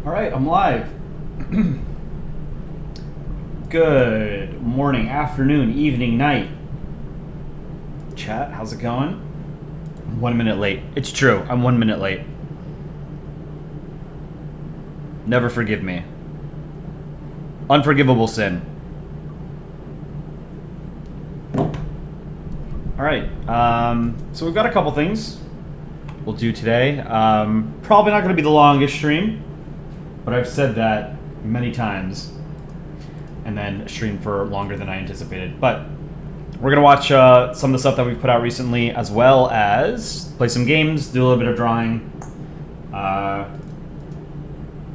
All right, I'm live. Good morning, afternoon, evening, night. Chat, how's it going? I'm 1 minute late. It's true, I'm 1 minute late. Never forgive me. Unforgivable sin. All right, so we've got a couple things we'll do today. Probably not going to be the longest stream, but I've said that many times, and then stream for longer than I anticipated. But we're going to watch some of the stuff that we've put out recently, as well as play some games, do a little bit of drawing. So I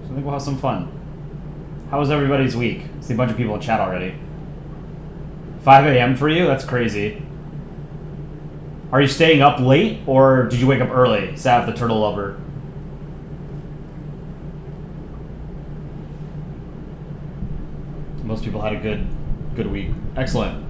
think we'll have some fun. How was everybody's week? I see a bunch of people in chat already. 5 a.m. for you? That's crazy. Are you staying up late, or did you wake up early? Sav, the turtle lover. Most people had a good week. Excellent.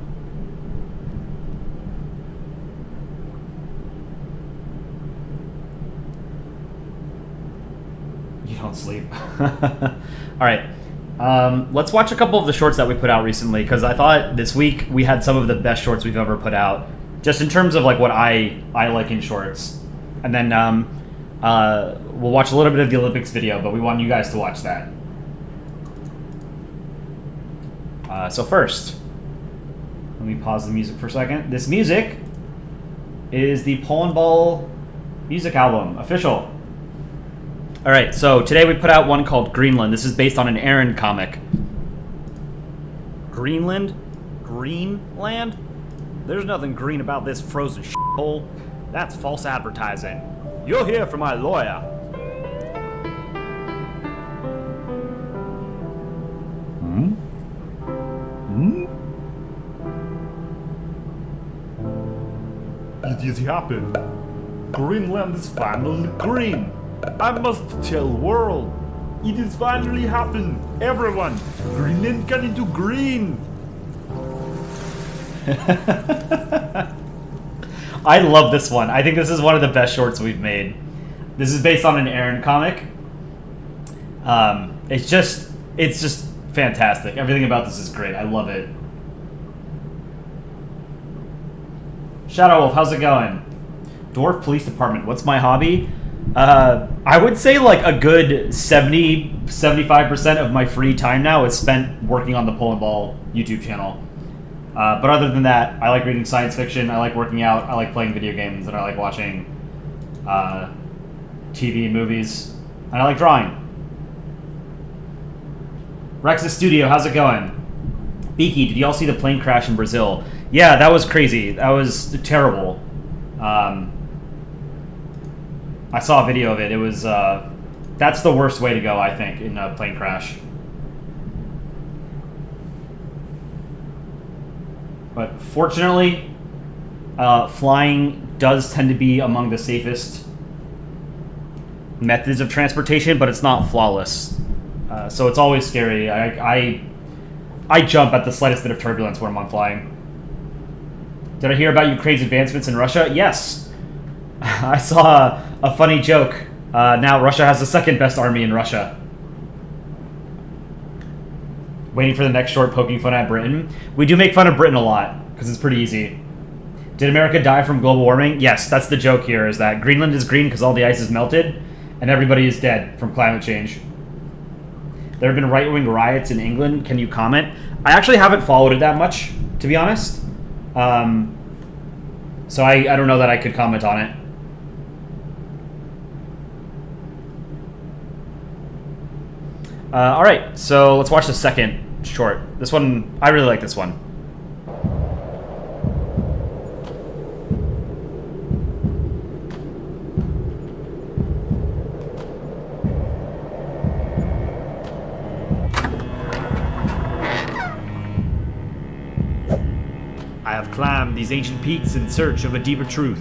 You don't sleep. All right. Let's watch a couple of the shorts that we put out recently, because I thought this week we had some of the best shorts we've ever put out, just in terms of like what I like in shorts. And then we'll watch a little bit of the Olympics video, but we want you guys to watch that. So first, let me pause the music for a second. This music is the Polandball music album, official. All right, so today we put out one called Greenland. This is based on an Aaron comic. Greenland? Greenland? There's nothing green about this frozen shithole. That's false advertising. You'll hear from my lawyer. Hmm? It has happened. Greenland is finally green. I must tell world. It has finally happened. Everyone, Greenland got into green. I love this one. I think this is one of the best shorts we've made. This is based on an Aaron comic. It's just fantastic. Everything about this is great. I love it. Shadow Wolf, how's it going? Dwarf Police Department, what's my hobby? I would say like a good 70-75% of my free time now is spent working on the Polandball YouTube channel. But other than that, I like reading science fiction, I like working out, I like playing video games, and I like watching TV and movies, and I like drawing. Rex's Studio, how's it going? Beaky, did y'all see the plane crash in Brazil? Yeah, that was crazy. That was terrible. I saw a video of it. It was, that's the worst way to go, I think, in a plane crash. But fortunately, flying does tend to be among the safest methods of transportation, but it's not flawless. So it's always scary. I jump at the slightest bit of turbulence when I'm flying. Did I hear about Ukraine's advancements in Russia? Yes. I saw a funny joke. Now Russia has the second best army in Russia. Waiting for the next short poking fun at Britain. We do make fun of Britain a lot, because it's pretty easy. Did America die from global warming? Yes, that's the joke here, is that Greenland is green because all the ice is melted, and everybody is dead from climate change. There have been right-wing riots in England. Can you comment? I actually haven't followed it that much, to be honest. So I don't know that I could comment on it. All right, so let's watch the second short. This one, I really like this one. I have climbed these ancient peaks in search of a deeper truth.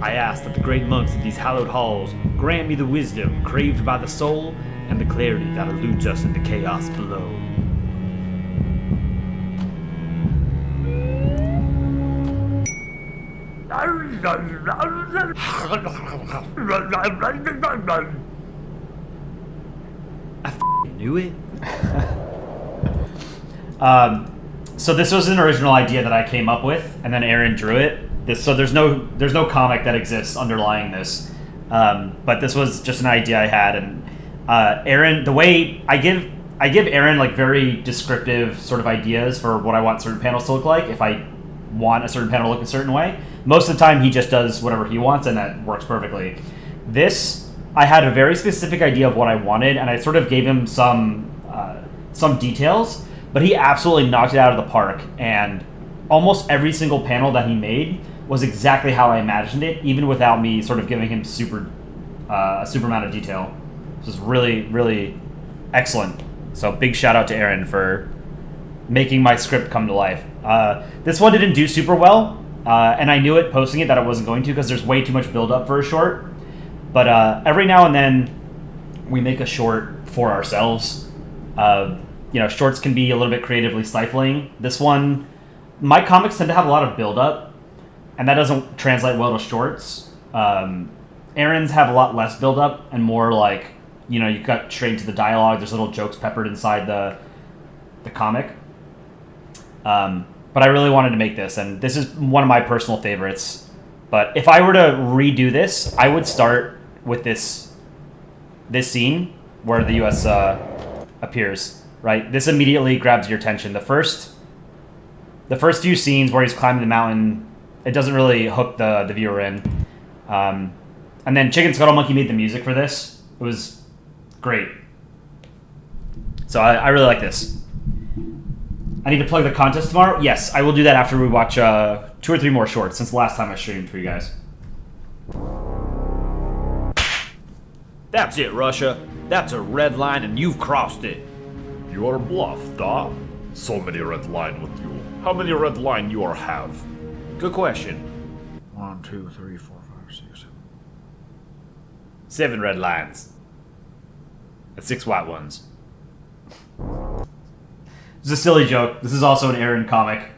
I ask that the great monks of these hallowed halls grant me the wisdom craved by the soul and the clarity that eludes us in the chaos below. knew it. So this was an original idea that I came up with, and then Aaron drew it. So there's no comic that exists underlying this, but this was just an idea I had. And Aaron, the way I give Aaron like very descriptive sort of ideas for what I want certain panels to look like. If I want a certain panel to look a certain way, most of the time he just does whatever he wants, and that works perfectly. This, I had a very specific idea of what I wanted, and I sort of gave him some details, but he absolutely knocked it out of the park, and almost every single panel that he made was exactly how I imagined it, even without me sort of giving him a super amount of detail. This is really, really excellent. So big shout out to Aaron for making my script come to life. This one didn't do super well, and I knew it posting it that it wasn't going to because there's way too much build up for a short. But every now and then we make a short for ourselves. Shorts can be a little bit creatively stifling. This one, my comics tend to have a lot of build up, and that doesn't translate well to shorts. Aaron's have a lot less build up and more like, you cut straight into the dialogue. There's little jokes peppered inside the comic. But I really wanted to make this, and this is one of my personal favorites. But if I were to redo this, I would start with this scene where the U.S. appears. Right, this immediately grabs your attention. The first few scenes where he's climbing the mountain, it doesn't really hook the viewer in. And then Chicken Scuttle Monkey made the music for this. It was great. So I really like this. I need to plug the contest tomorrow? Yes, I will do that after we watch 2 or 3 more shorts since the last time I streamed for you guys. That's it, Russia. That's a red line and you've crossed it. You are bluffed, huh? So many red line with you. How many red line you are have? Good question. 1, 2, 3, 4, 5, 6, 7. 7 red lines. And 6 white ones. It's a silly joke. This is also an Aaron comic.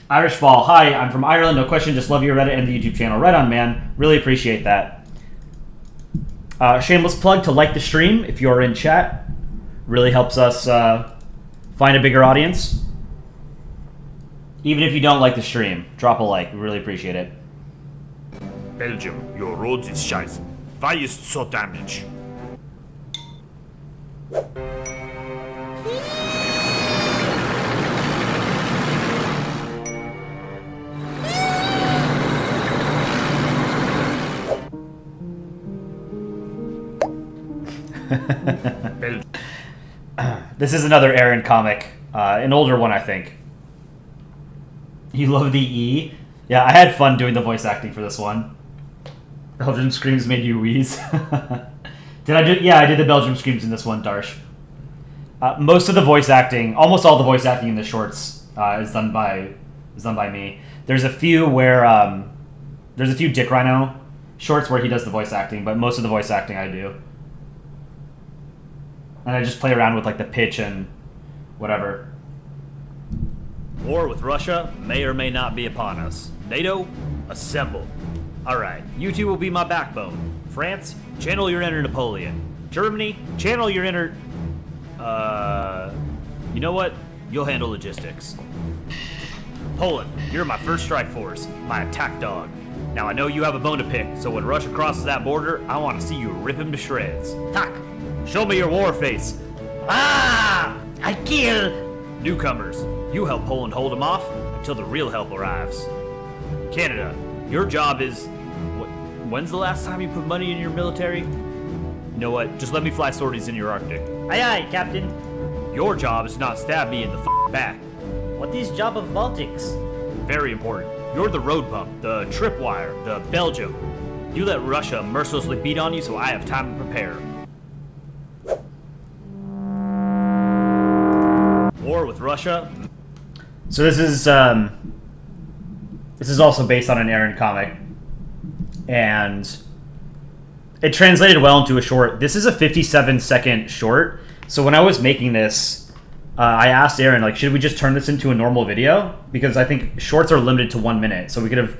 Irish Ball. Hi, I'm from Ireland. No question. Just love your Reddit and the YouTube channel. Right on, man. Really appreciate that. Shameless plug to like the stream if you're in chat. Really helps us find a bigger audience. Even if you don't like the stream, drop a like. We really appreciate it. Belgium, your roads is scheiße. Why is so damaged? This is another Aaron comic, an older one, I think. You love the E? Yeah, I had fun doing the voice acting for this one. Belgium screams made you wheeze. Did I do? Yeah, I did the Belgium screams in this one, Darsh. Most of the voice acting, almost all the voice acting in the shorts, is done by me. There's a few where there's a few Dick Rhino shorts where he does the voice acting, but most of the voice acting I do. And I just play around with like the pitch and whatever. War with Russia may or may not be upon us. NATO, assemble. Alright, you two will be my backbone. France, channel your inner Napoleon. Germany, channel your inner... You know what? You'll handle logistics. Poland, you're my first strike force, my attack dog. Now I know you have a bone to pick, so when Russia crosses that border, I want to see you rip him to shreds. Tak! Show me your war face. Ah! I kill! Newcomers, you help Poland hold them off until the real help arrives. Canada, your job is... When's the last time you put money in your military? You know what? Just let me fly sorties in your Arctic. Aye aye, Captain. Your job is to not stab me in the back. What is job of Baltics? Very important. You're the road bump, the tripwire, the Belgium. You let Russia mercilessly beat on you so I have time to prepare. War with Russia. So this is also based on an Aaron comic, and it translated well into a short. This is a 57-second short. So when I was making this, I asked Aaron, like, should we just turn this into a normal video? Because I think shorts are limited to 1 minute. So we could have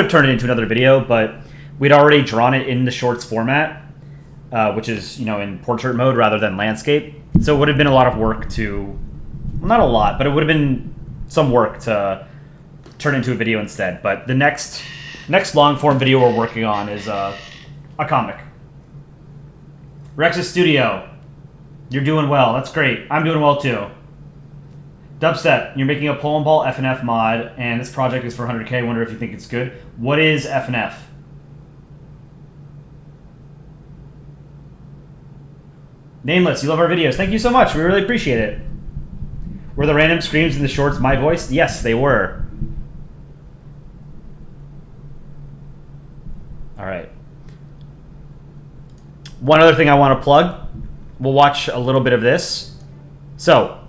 turned it into another video, but we'd already drawn it in the shorts format. which is, you know, in portrait mode rather than landscape. So it would have been a lot of work to, well, not a lot, but it would have been some work to turn into a video instead. But the next long form video we're working on is a comic. Rex's Studio, you're doing well. That's great. I'm doing well too. Dubstep, you're making a Polandball FNF mod, and this project is for 100K. I wonder if you think it's good. What is FNF? Nameless, you love our videos. Thank you so much. We really appreciate it. Were the random screams in the shorts my voice? Yes, they were. All right. One other thing I want to plug. We'll watch a little bit of this. So,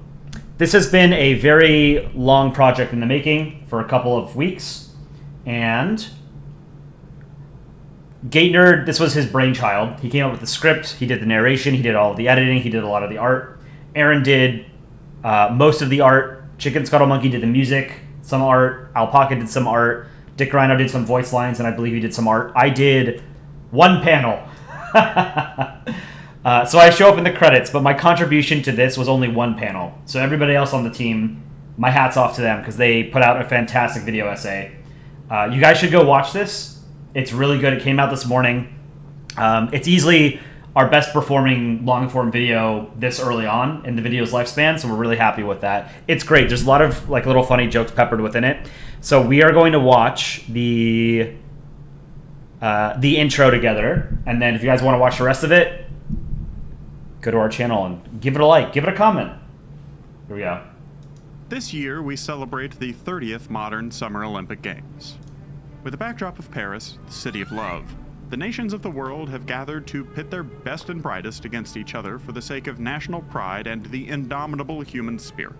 this has been a very long project in the making for a couple of weeks. And Gaitner, this was his brainchild. He came up with the script, he did the narration, he did all of the editing, he did a lot of the art. Aaron did most of the art. Chicken Scuttle Monkey did the music, some art. Alpaca did some art. Dick Rhino did some voice lines, and I believe he did some art. I did one panel. So I show up in the credits, but my contribution to this was only one panel. So everybody else on the team, my hat's off to them because they put out a fantastic video essay. You guys should go watch this. It's really good. It came out this morning. It's easily our best performing long form video this early on in the video's lifespan, so we're really happy with that. It's great. There's a lot of like little funny jokes peppered within it. So we are going to watch the intro together, and then if you guys want to watch the rest of it, go to our channel and give it a like, give it a comment. Here we go. This year, we celebrate the 30th modern Summer Olympic Games. With the backdrop of Paris, the city of love, the nations of the world have gathered to pit their best and brightest against each other for the sake of national pride and the indomitable human spirit.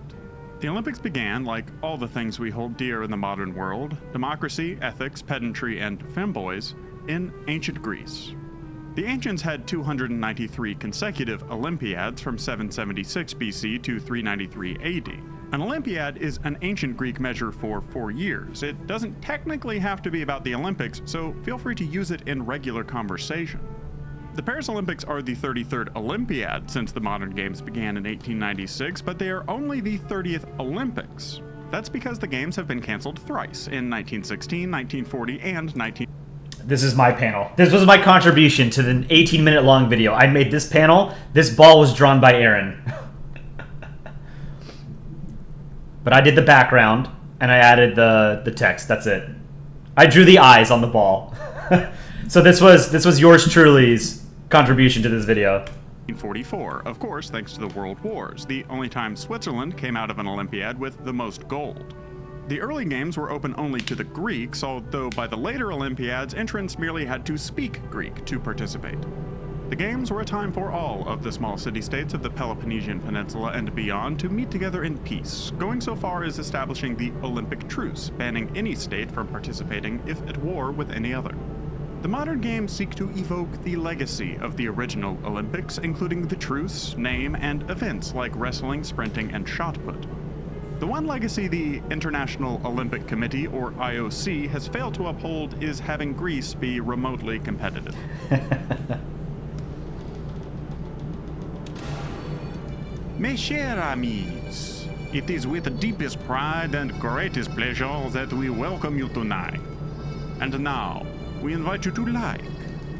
The Olympics began, like all the things we hold dear in the modern world, democracy, ethics, pedantry, and femboys, in ancient Greece. The ancients had 293 consecutive Olympiads from 776 BC to 393 AD. An Olympiad is an ancient Greek measure for 4 years. It doesn't technically have to be about the Olympics, so feel free to use it in regular conversation. The Paris Olympics are the 33rd Olympiad since the modern games began in 1896, but they are only the 30th Olympics. That's because the games have been canceled thrice, in 1916, 1940, and 19... This is my panel. This was my contribution to the 18-minute long video. I made this panel. This ball was drawn by Aaron. But I did the background, and I added the text. That's it. I drew the eyes on the ball. So this was yours truly's contribution to this video. 1944, of course, thanks to the World Wars, the only time Switzerland came out of an Olympiad with the most gold. The early games were open only to the Greeks, although by the later Olympiads, entrants merely had to speak Greek to participate. The games were a time for all of the small city-states of the Peloponnesian Peninsula and beyond to meet together in peace, going so far as establishing the Olympic truce, banning any state from participating if at war with any other. The modern games seek to evoke the legacy of the original Olympics, including the truce, name, and events like wrestling, sprinting, and shot put. The one legacy the International Olympic Committee, or IOC, has failed to uphold is having Greece be remotely competitive. Mes chers amis, it is with the deepest pride and greatest pleasure that we welcome you tonight. And now, we invite you to like.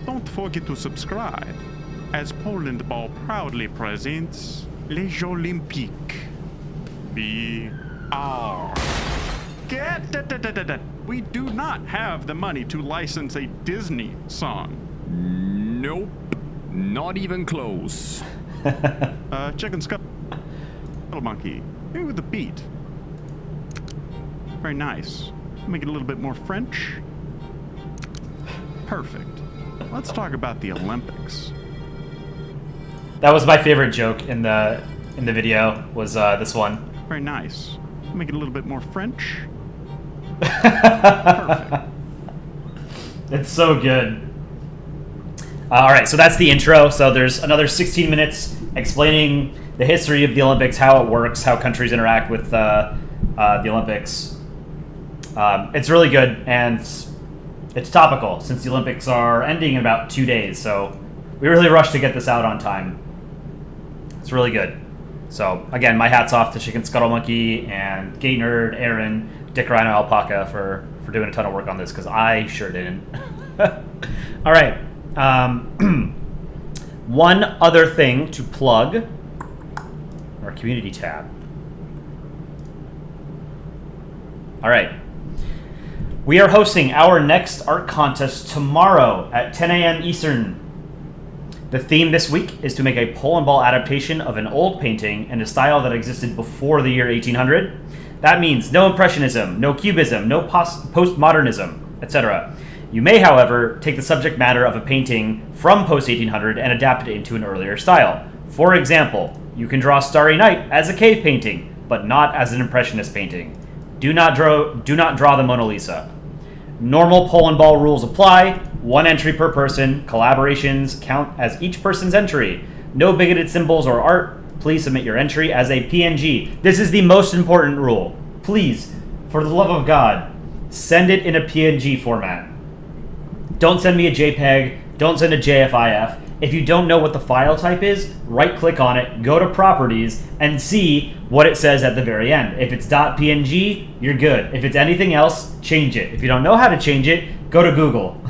Don't forget to subscribe, as Polandball proudly presents Les Jeux Olympiques. We do not have the money to license a Disney song. Nope, not even close. Chicken Scuttle Monkey, maybe with the beat. Very nice. Make it a little bit more French. Perfect. Let's talk about the Olympics. That was my favorite joke in the video. Was this one? Very nice. Make it a little bit more French. Perfect. It's so good. All right, so that's the intro. So there's another 16 minutes explaining the history of the Olympics, how it works, how countries interact with the Olympics. It's really good, and it's topical since the Olympics are ending in about 2 days. So We really rushed to get this out on time. It's really good. So, again, my hat's off to Chicken Scuttle Monkey and Gay Nerd, Aaron, Dick Rhino Alpaca for doing a ton of work on this, because I sure didn't. All right. One other thing to plug, our community tab. All right. We are hosting our next art contest tomorrow at 10 a.m. Eastern. The theme this week is to make a Polandball adaptation of an old painting in a style that existed before the year 1800. That means no Impressionism, no Cubism, no postmodernism, etc. You may, however, take the subject matter of a painting from post-1800 and adapt it into an earlier style. For example, you can draw Starry Night as a cave painting, but not as an Impressionist painting. Do not draw the Mona Lisa. Normal Polandball rules apply. 1 entry per person. Collaborations count as each person's entry. No bigoted symbols or art. Please submit your entry as a PNG. This is the most important rule. Please, for the love of God, send it in a PNG format. Don't send me a JPEG. Don't send a JFIF. If you don't know what the file type is, right-click on it, go to Properties, and see what it says at the very end. If it's .png, you're good. If it's anything else, change it. If you don't know how to change it, go to Google.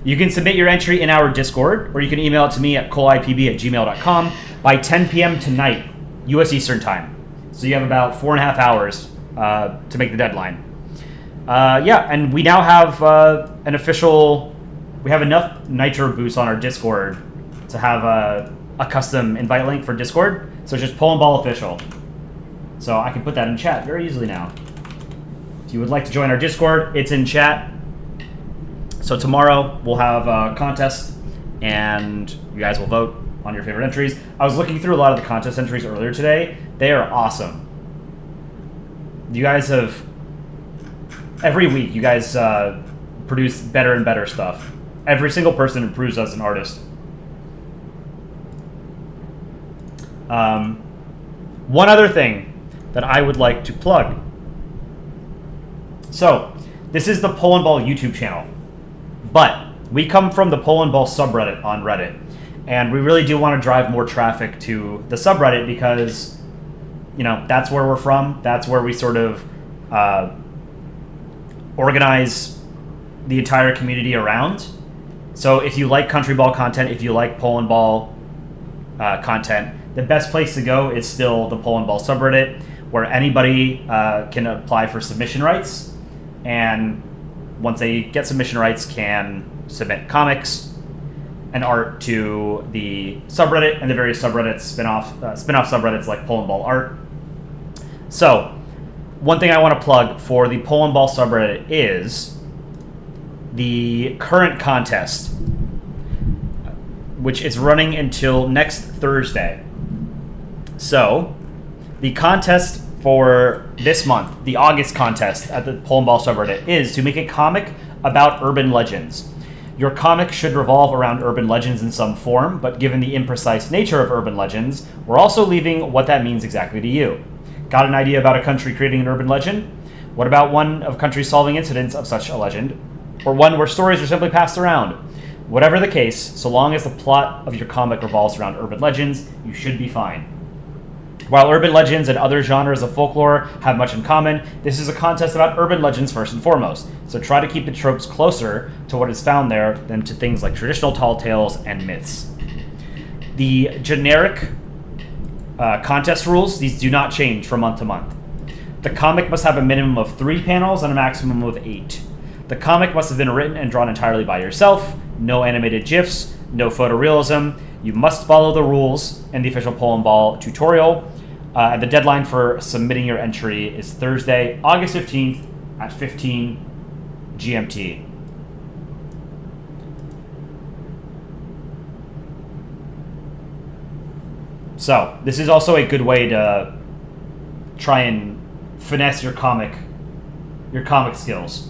You can submit your entry in our Discord, or you can email it to me at coleipb@gmail.com by 10 p.m. tonight, U.S. Eastern Time. So you have about 4.5 hours to make the deadline. And we now have an official... We have enough Nitro boosts on our Discord to have a custom invite link for Discord. So it's just Polandball Official. So I can put that in chat very easily now. If you would like to join our Discord, it's in chat. So tomorrow we'll have a contest, and you guys will vote on your favorite entries. I was looking through a lot of the contest entries earlier today. They are awesome. You guys have... Every week, you guys produce better and better stuff. Every single person improves as an artist. One other thing that I would like to plug. So, this is the Polandball YouTube channel. But we come from the Polandball subreddit on Reddit. And we really do want to drive more traffic to the subreddit because, you know, that's where we're from. That's where we sort of organize the entire community around. So if you like country ball content, if you like Polandball content, the best place to go is still the Polandball subreddit, where anybody can apply for submission rights, and once they get submission rights, can submit comics and art to the subreddit and the various subreddits, spin-off subreddits like Polandball Art. So, one thing I want to plug for the Polandball subreddit is the current contest, which is running until next Thursday. So, the contest for this month, the August contest at the Polandball subreddit, is to make a comic about urban legends. Your comic should revolve around urban legends in some form, but given the imprecise nature of urban legends, we're also leaving what that means exactly to you. Got an idea about a country creating an urban legend? What about one of countries solving incidents of such a legend? Or one where stories are simply passed around? Whatever the case, so long as the plot of your comic revolves around urban legends, you should be fine. While urban legends and other genres of folklore have much in common, this is a contest about urban legends first and foremost, so try to keep the tropes closer to what is found there than to things like traditional tall tales and myths. The generic contest rules, these do not change from month to month. The comic must have a minimum of 3 panels and a maximum of 8. The comic must have been written and drawn entirely by yourself, no animated GIFs, no photorealism. You must follow the rules in the official Polandball tutorial. And the deadline for submitting your entry is Thursday, August 15th at 15 GMT. So, this is also a good way to try and finesse your comic skills.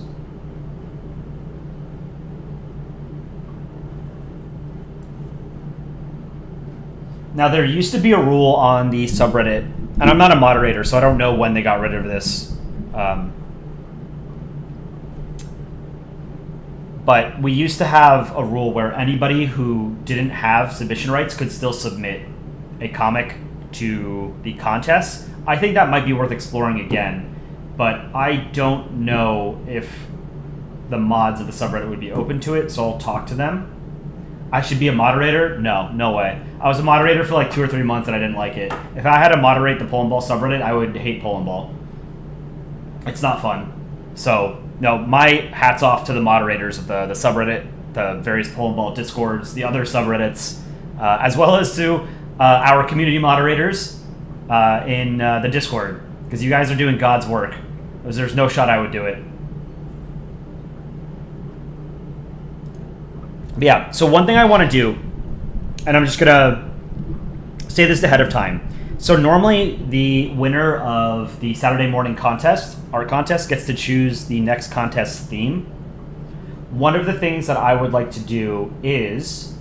Now, there used to be a rule on the subreddit, and I'm not a moderator, so I don't know when they got rid of this. but we used to have a rule where anybody who didn't have submission rights could still submit a comic to the contest. I think that might be worth exploring again, but I don't know if the mods of the subreddit would be open to it, so I'll talk to them. I should be a moderator? No way. I was a moderator for like 2 or 3 months and I didn't like it. If I had to moderate the Polandball subreddit, I would hate Polandball. It's not fun. So, no, my hat's off to the moderators of the subreddit, the various Polandball discords, the other subreddits, as well as to our community moderators in the Discord, because you guys are doing God's work. There's no shot I would do it. But yeah, so one thing I want to do, and I'm just going to say this ahead of time. So normally the winner of the Saturday morning contest, art contest, gets to choose the next contest theme. One of the things that I would like to do is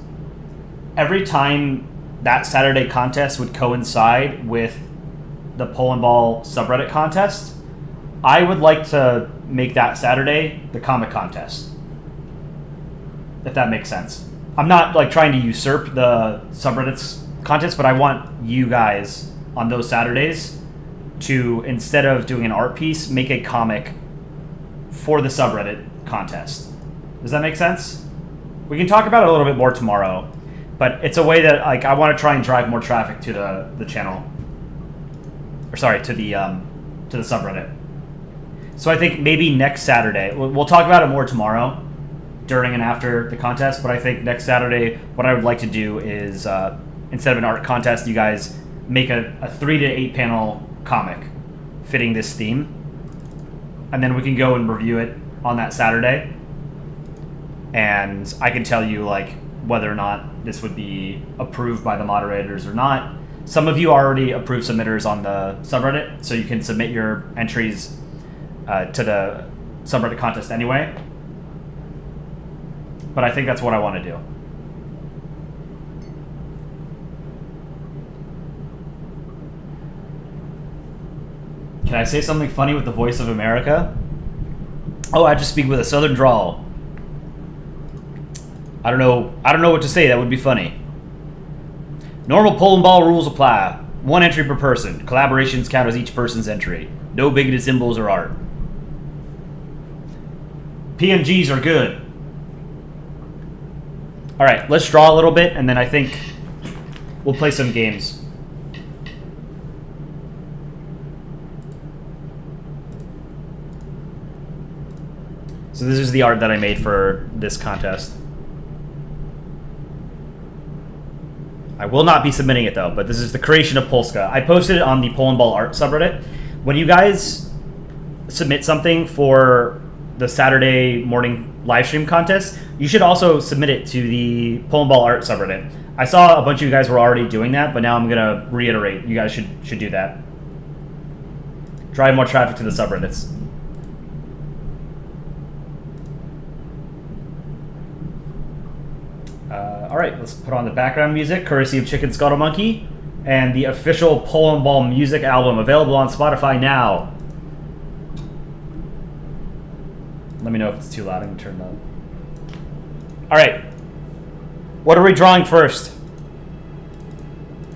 every time that Saturday contest would coincide with the Polandball subreddit contest, I would like to make that Saturday the comic contest. If that makes sense. I'm not like trying to usurp the subreddit's contest, but I want you guys on those Saturdays to, instead of doing an art piece, make a comic for the subreddit contest. Does that make sense? We can talk about it a little bit more tomorrow, but it's a way that like I want to try and drive more traffic to the channel, or sorry, to the subreddit. So I think maybe next Saturday, we'll talk about it more tomorrow during and after the contest, but I think next Saturday what I would like to do is instead of an art contest, you guys make a 3 to 8 panel comic fitting this theme, and then we can go and review it on that Saturday, and I can tell you like whether or not this would be approved by the moderators or not. Some of you already approved submitters on the subreddit, so you can submit your entries to the subreddit contest anyway. But I think that's what I want to do. Can I say something funny with the voice of America? Oh, I just speak with a southern drawl. I don't know what to say that would be funny. Normal Polandball rules apply. 1 entry per person. Collaborations count as each person's entry. No bigoted symbols or art. PNGs are good. Alright, let's draw a little bit, and then I think we'll play some games. So this is the art that I made for this contest. I will not be submitting it though, but this is the creation of Polska. I posted it on the Polandball art subreddit. When you guys submit something for the Saturday morning livestream contest, you should also submit it to the Polandball art subreddit. I saw a bunch of you guys were already doing that, but now I'm gonna reiterate. You guys should do that. Drive more traffic to the subreddits. Alright, let's put on the background music, courtesy of Chicken Scuttle Monkey, and the official Polandball music album, available on Spotify now. Let me know if it's too loud. I'm gonna turn it up. Alright. What are we drawing first?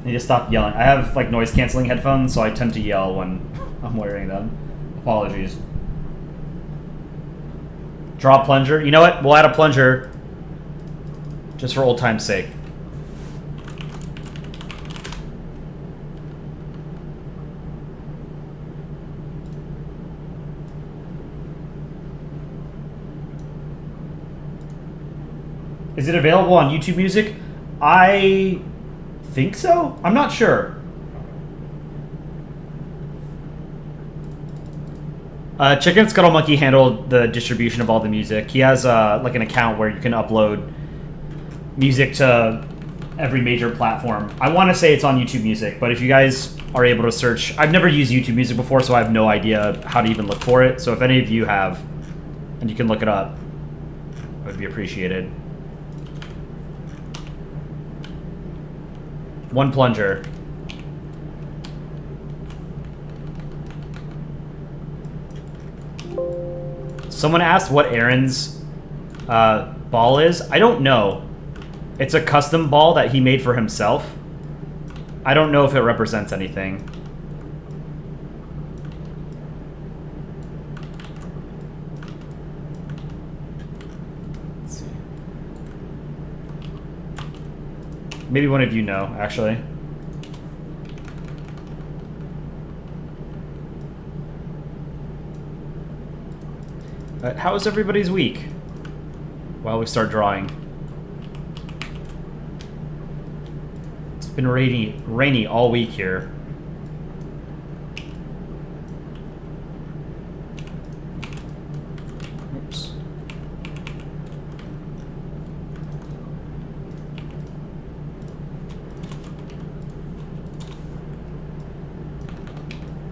I need to stop yelling. I have like noise canceling headphones, so I tend to yell when I'm wearing them. Apologies. Draw plunger. You know what? We'll add a plunger just for old time's sake. Is it available on YouTube Music? I think so. I'm not sure. Chicken Scuttle Monkey handled the distribution of all the music. He has like an account where you can upload music to every major platform. I want to say it's on YouTube Music, but if you guys are able to search, I've never used YouTube Music before, so I have no idea how to even look for it. So if any of you have, and you can look it up, it would be appreciated. 1 plunger. Someone asked what errands ball is? I don't know. It's a custom ball that he made for himself. I don't know if it represents anything. Let's see. Maybe one of you know, actually. How is everybody's week? While we start drawing. It's been rainy all week here. Oops.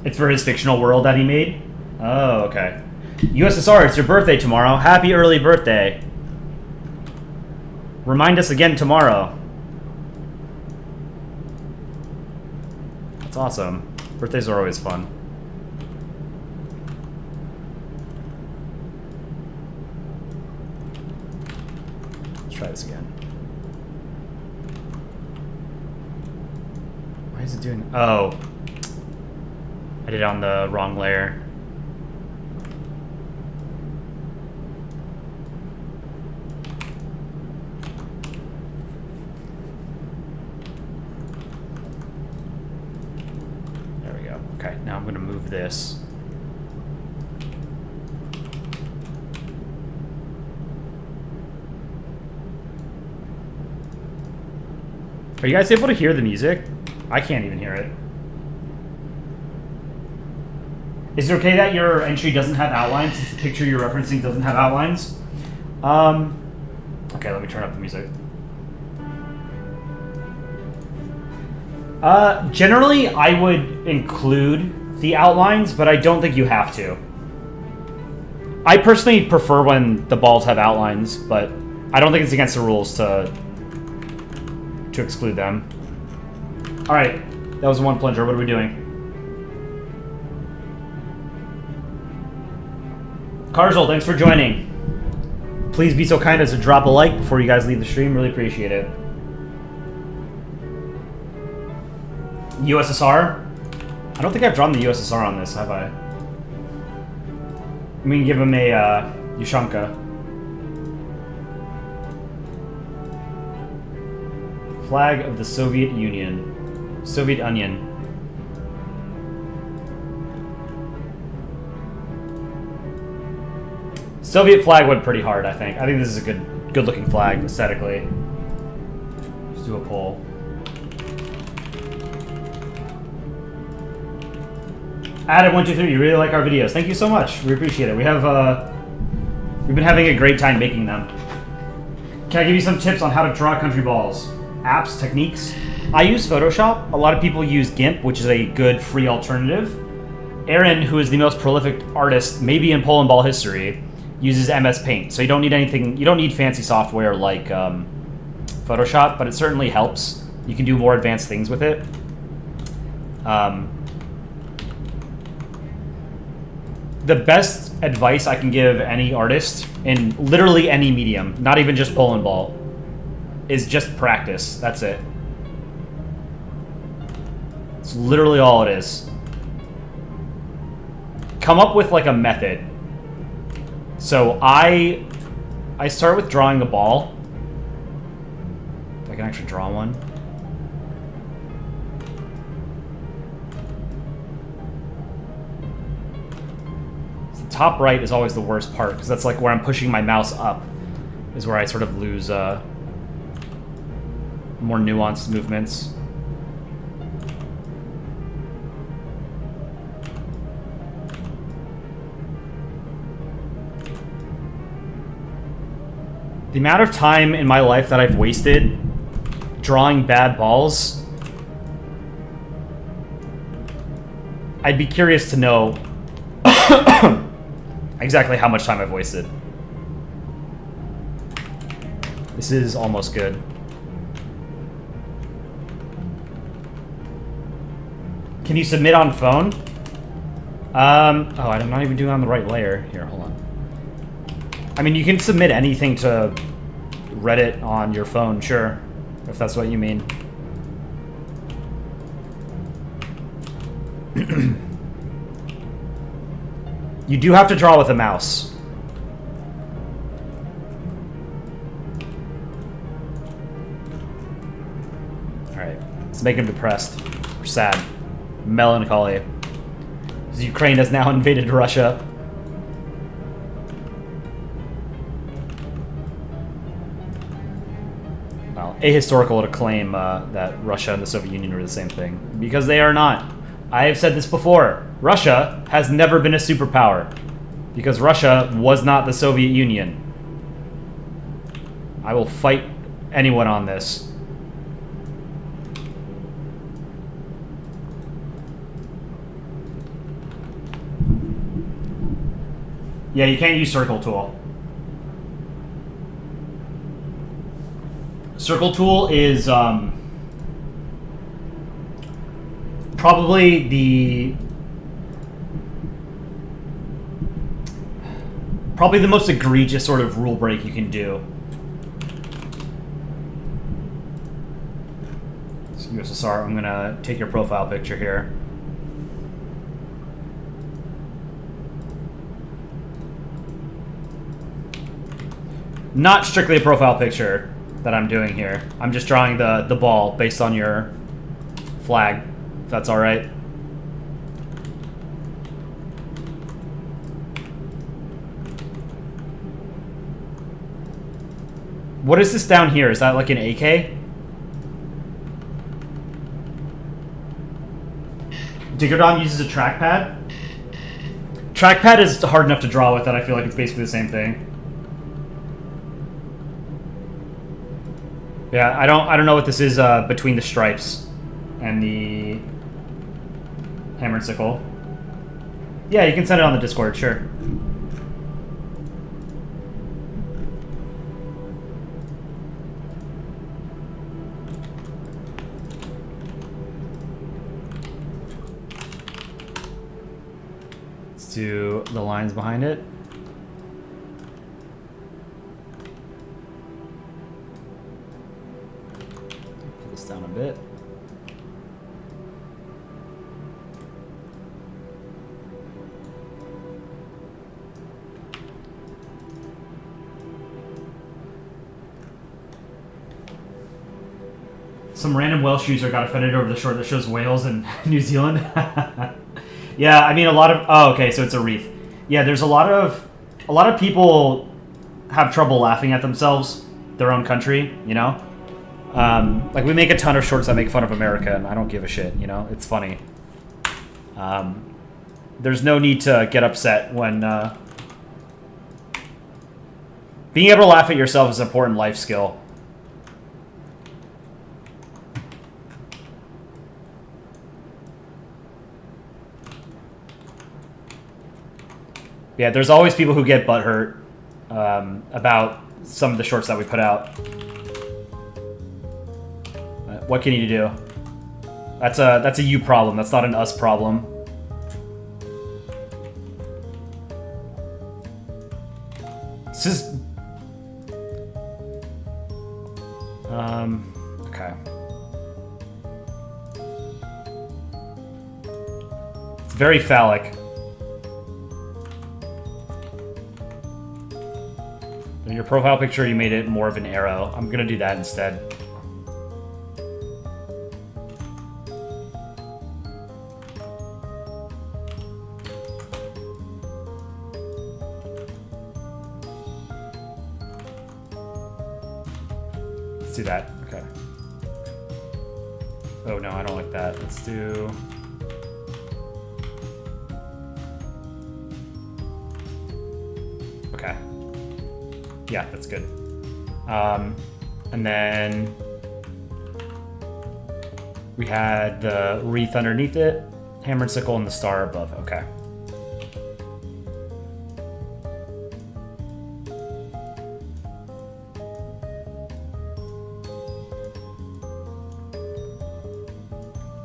It's for his fictional world that he made? Oh, okay. USSR, it's your birthday tomorrow. Happy early birthday. Remind us again tomorrow. That's awesome. Birthdays are always fun. Let's try this again. Why is it doing... Oh. I did it on the wrong layer. Okay, now I'm going to move this. Are you guys able to hear the music? I can't even hear it. Is it okay that your entry doesn't have outlines since the picture you're referencing doesn't have outlines? Okay, let me turn up the music. Generally, I would include the outlines, but I don't think you have to. I personally prefer when the balls have outlines, but I don't think it's against the rules to exclude them. Alright, that was one plunger. What are we doing? Carzol, thanks for joining. Please be so kind as to drop a like before you guys leave the stream. Really appreciate it. USSR? I don't think I've drawn the USSR on this, have I? We can give him a Yanka. Flag of the Soviet Union. Soviet Onion. Soviet flag went pretty hard, I think. I think this is a good looking flag aesthetically. Let's do a poll. Adam123, you really like our videos. Thank you so much. We appreciate it. We have we've been having a great time making them. Can I give you some tips on how to draw country balls? Apps, techniques? I use Photoshop. A lot of people use GIMP, which is a good free alternative. Aaron, who is the most prolific artist, maybe in Polandball history, uses MS Paint. So you don't need anything. You don't need fancy software like Photoshop, but it certainly helps. You can do more advanced things with it. The best advice I can give any artist in literally any medium, not even just Polandball, is just practice. That's it. It's literally all it is. Come up with like a method. So I start with drawing a ball. If I can actually draw one. Top right is always the worst part, because that's like where I'm pushing my mouse up, is where I sort of lose more nuanced movements. The amount of time in my life that I've wasted drawing bad balls, I'd be curious to know exactly how much time I've wasted. This is almost good. Can you submit on phone? Oh, I'm not even doing it on the right layer. Here, hold on. I mean, you can submit anything to Reddit on your phone, sure, if that's what you mean. You do have to draw with a mouse. Alright, let's make him depressed. Or sad. Melancholy. Because Ukraine has now invaded Russia. Well, ahistorical to claim that Russia and the Soviet Union are the same thing. Because they are not. I have said this before. Russia has never been a superpower. Because Russia was not the Soviet Union. I will fight anyone on this. Yeah, you can't use Circle Tool. Circle Tool is probably the most egregious sort of rule break you can do. So USSR, I'm gonna take your profile picture here. Not strictly a profile picture that I'm doing here. I'm just drawing the ball based on your flag, if that's alright. What is this down here? Is that like an AK? Digerdom uses a trackpad? Trackpad is hard enough to draw with that. I feel like it's basically the same thing. Yeah, I don't know what this is between the stripes and the hammer and sickle. Yeah, you can send it on the Discord, sure. Let's do the lines behind it. Down a bit. Some random Welsh user got offended over the short that shows Wales and New Zealand. Yeah, I mean a lot of okay, so it's a wreath. Yeah, there's a lot of people have trouble laughing at themselves, their own country, you know? Like, we make a ton of shorts that make fun of America, and I don't give a shit, you know? It's funny. There's no need to get upset when... Being able to laugh at yourself is an important life skill. Yeah, there's always people who get butthurt about some of the shorts that we put out. What can you do? That's a you problem. That's not an us problem. This is... okay. It's very phallic. In your profile picture, you made it more of an arrow. I'm gonna do that instead. Let's do that. Okay. Oh no, I don't like that. Let's do... Okay. Yeah, that's good. And then we had the wreath underneath it, hammer and sickle, and the star above. Okay.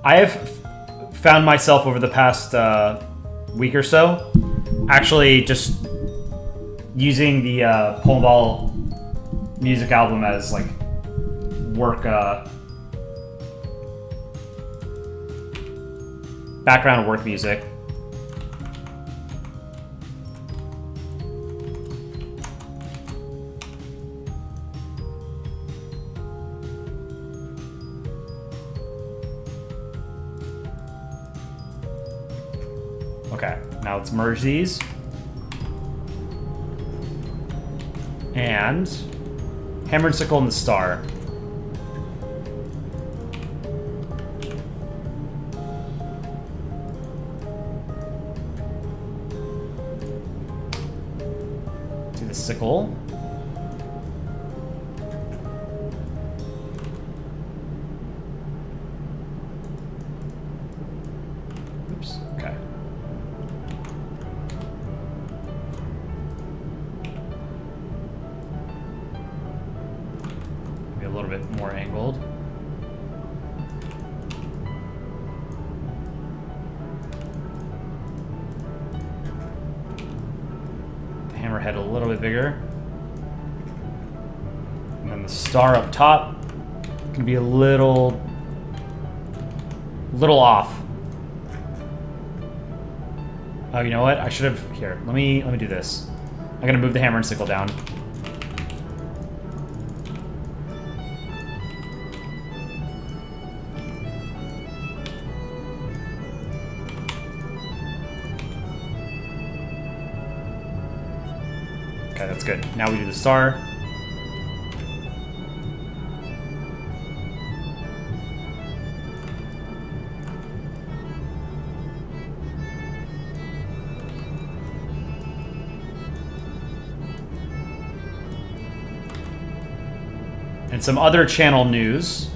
I have found myself over the past week or so actually just using the Polandball music album as like work background work music. Okay, now let's merge these. And hammer and sickle and the star. Do the sickle. Oops, okay. Maybe a little bit more angled. The hammerhead a little bit bigger. And then the star up top can be a little off. Oh, you know what? I should have here. Let me do this. I'm gonna move the hammer and sickle down. Okay, that's good. Now we do the star. And some other channel news.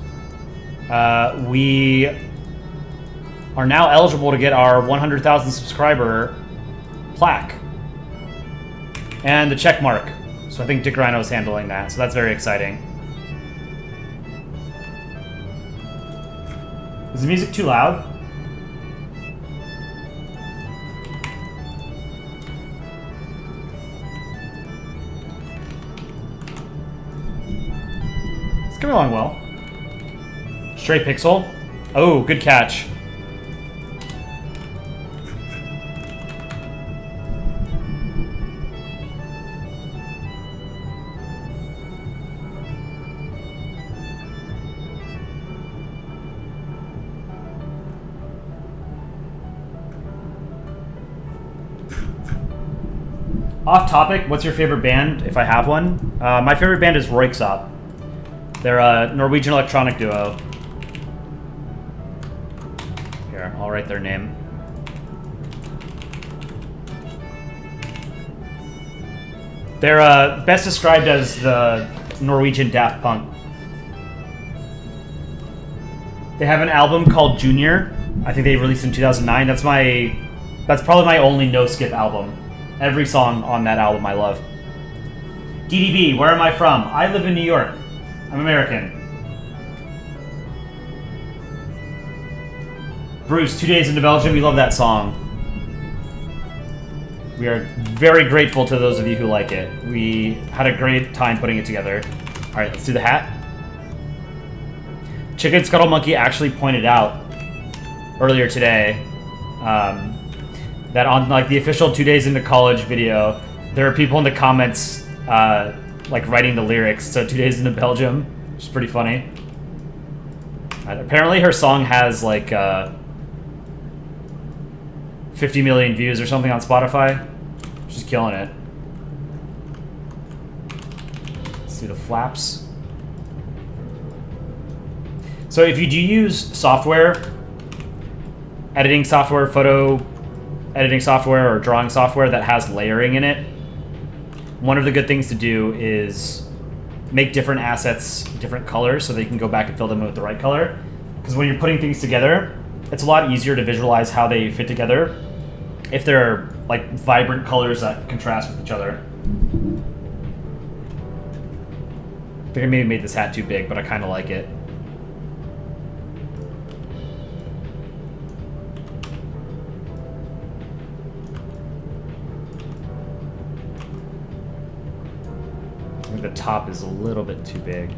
We are now eligible to get our 100,000 subscriber plaque and the check mark. So I think Dick Rhino is handling that. So that's very exciting. Is the music too loud? Coming along well. Stray pixel. Oh, good catch. Off topic, what's your favorite band, if I have one? My favorite band is Royksop. They're a Norwegian electronic duo. Here, I'll write their name. They're best described as the Norwegian Daft Punk. They have an album called Junior. I think they released in 2009. That's probably my only no-skip album. Every song on that album I love. DDB, where am I from? I live in New York. I'm American. Bruce, 2 days into Belgium. We love that song. We are very grateful to those of you who like it. We had a great time putting it together. All right, let's do the hat. Chicken Scuttle Monkey actually pointed out earlier today that on like the official 2 days into college video, there are people in the comments like writing the lyrics to 2 days into Belgium, which is pretty funny. Apparently her song has like 50 million views or something on Spotify. She's killing it. Let's see the flaps. So if you do use software, editing software, photo editing software, or drawing software that has layering in it, one of the good things to do is make different assets different colors so that you can go back and fill them in with the right color. Because when you're putting things together, it's a lot easier to visualize how they fit together if they're like vibrant colors that contrast with each other. I think I maybe made this hat too big, but I kind of like it. top is a little bit too big.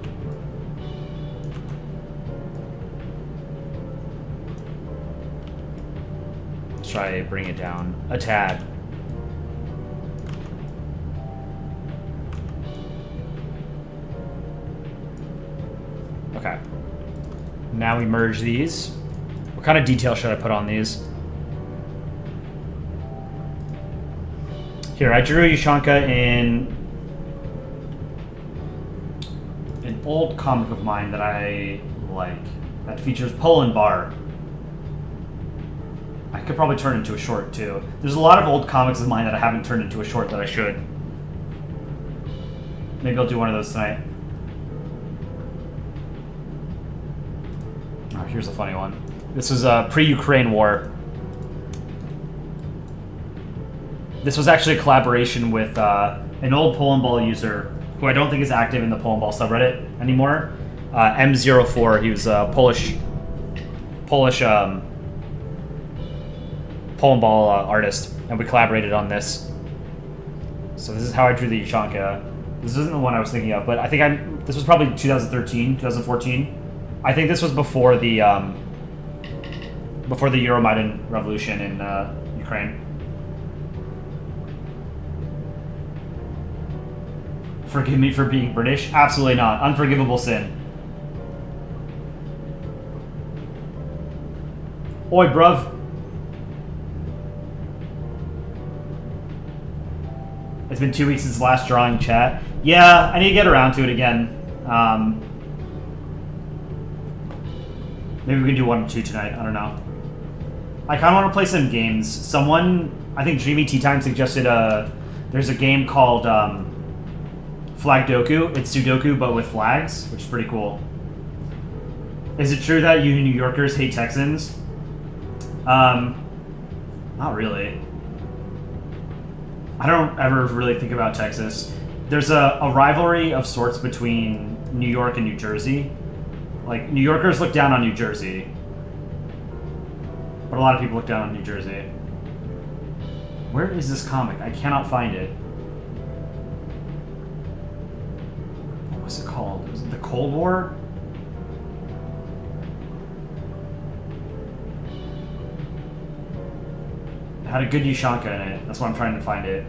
Let's try to bring it down a tad. Okay. Now we merge these. What kind of detail should I put on these? Here, I drew Yanka in an old comic of mine that I like, that features Polandball. I could probably turn into a short too. There's a lot of old comics of mine that I haven't turned into a short that I should. Maybe I'll do one of those tonight. Oh, here's a funny one. This was pre-Ukraine war. This was actually a collaboration with an old Polandball user who I don't think is active in the Polandball subreddit anymore. M04. He was a Polish Polandball artist, and we collaborated on this. So this is how I drew the Yanka. This isn't the one I was thinking of, but I think this was probably 2013, 2014. I think this was before the Euromaidan revolution in Ukraine. Forgive me for being British? Absolutely not. Unforgivable sin. Oi, bruv. It's been 2 weeks since last drawing chat. Yeah, I need to get around to it again. Maybe we can do 1 or 2 tonight. I don't know. I kind of want to play some games. Someone, I think Dreamy Tea Time suggested there's a game called Flag Doku. It's Sudoku, but with flags, which is pretty cool. Is it true that you New Yorkers hate Texans? Not really. I don't ever really think about Texas. There's a rivalry of sorts between New York and New Jersey. Like, New Yorkers look down on New Jersey. But a lot of people look down on New Jersey. Where is this comic? I cannot find it. What's it called? Is it the Cold War? It had a good Yanka in it. That's why I'm trying to find it.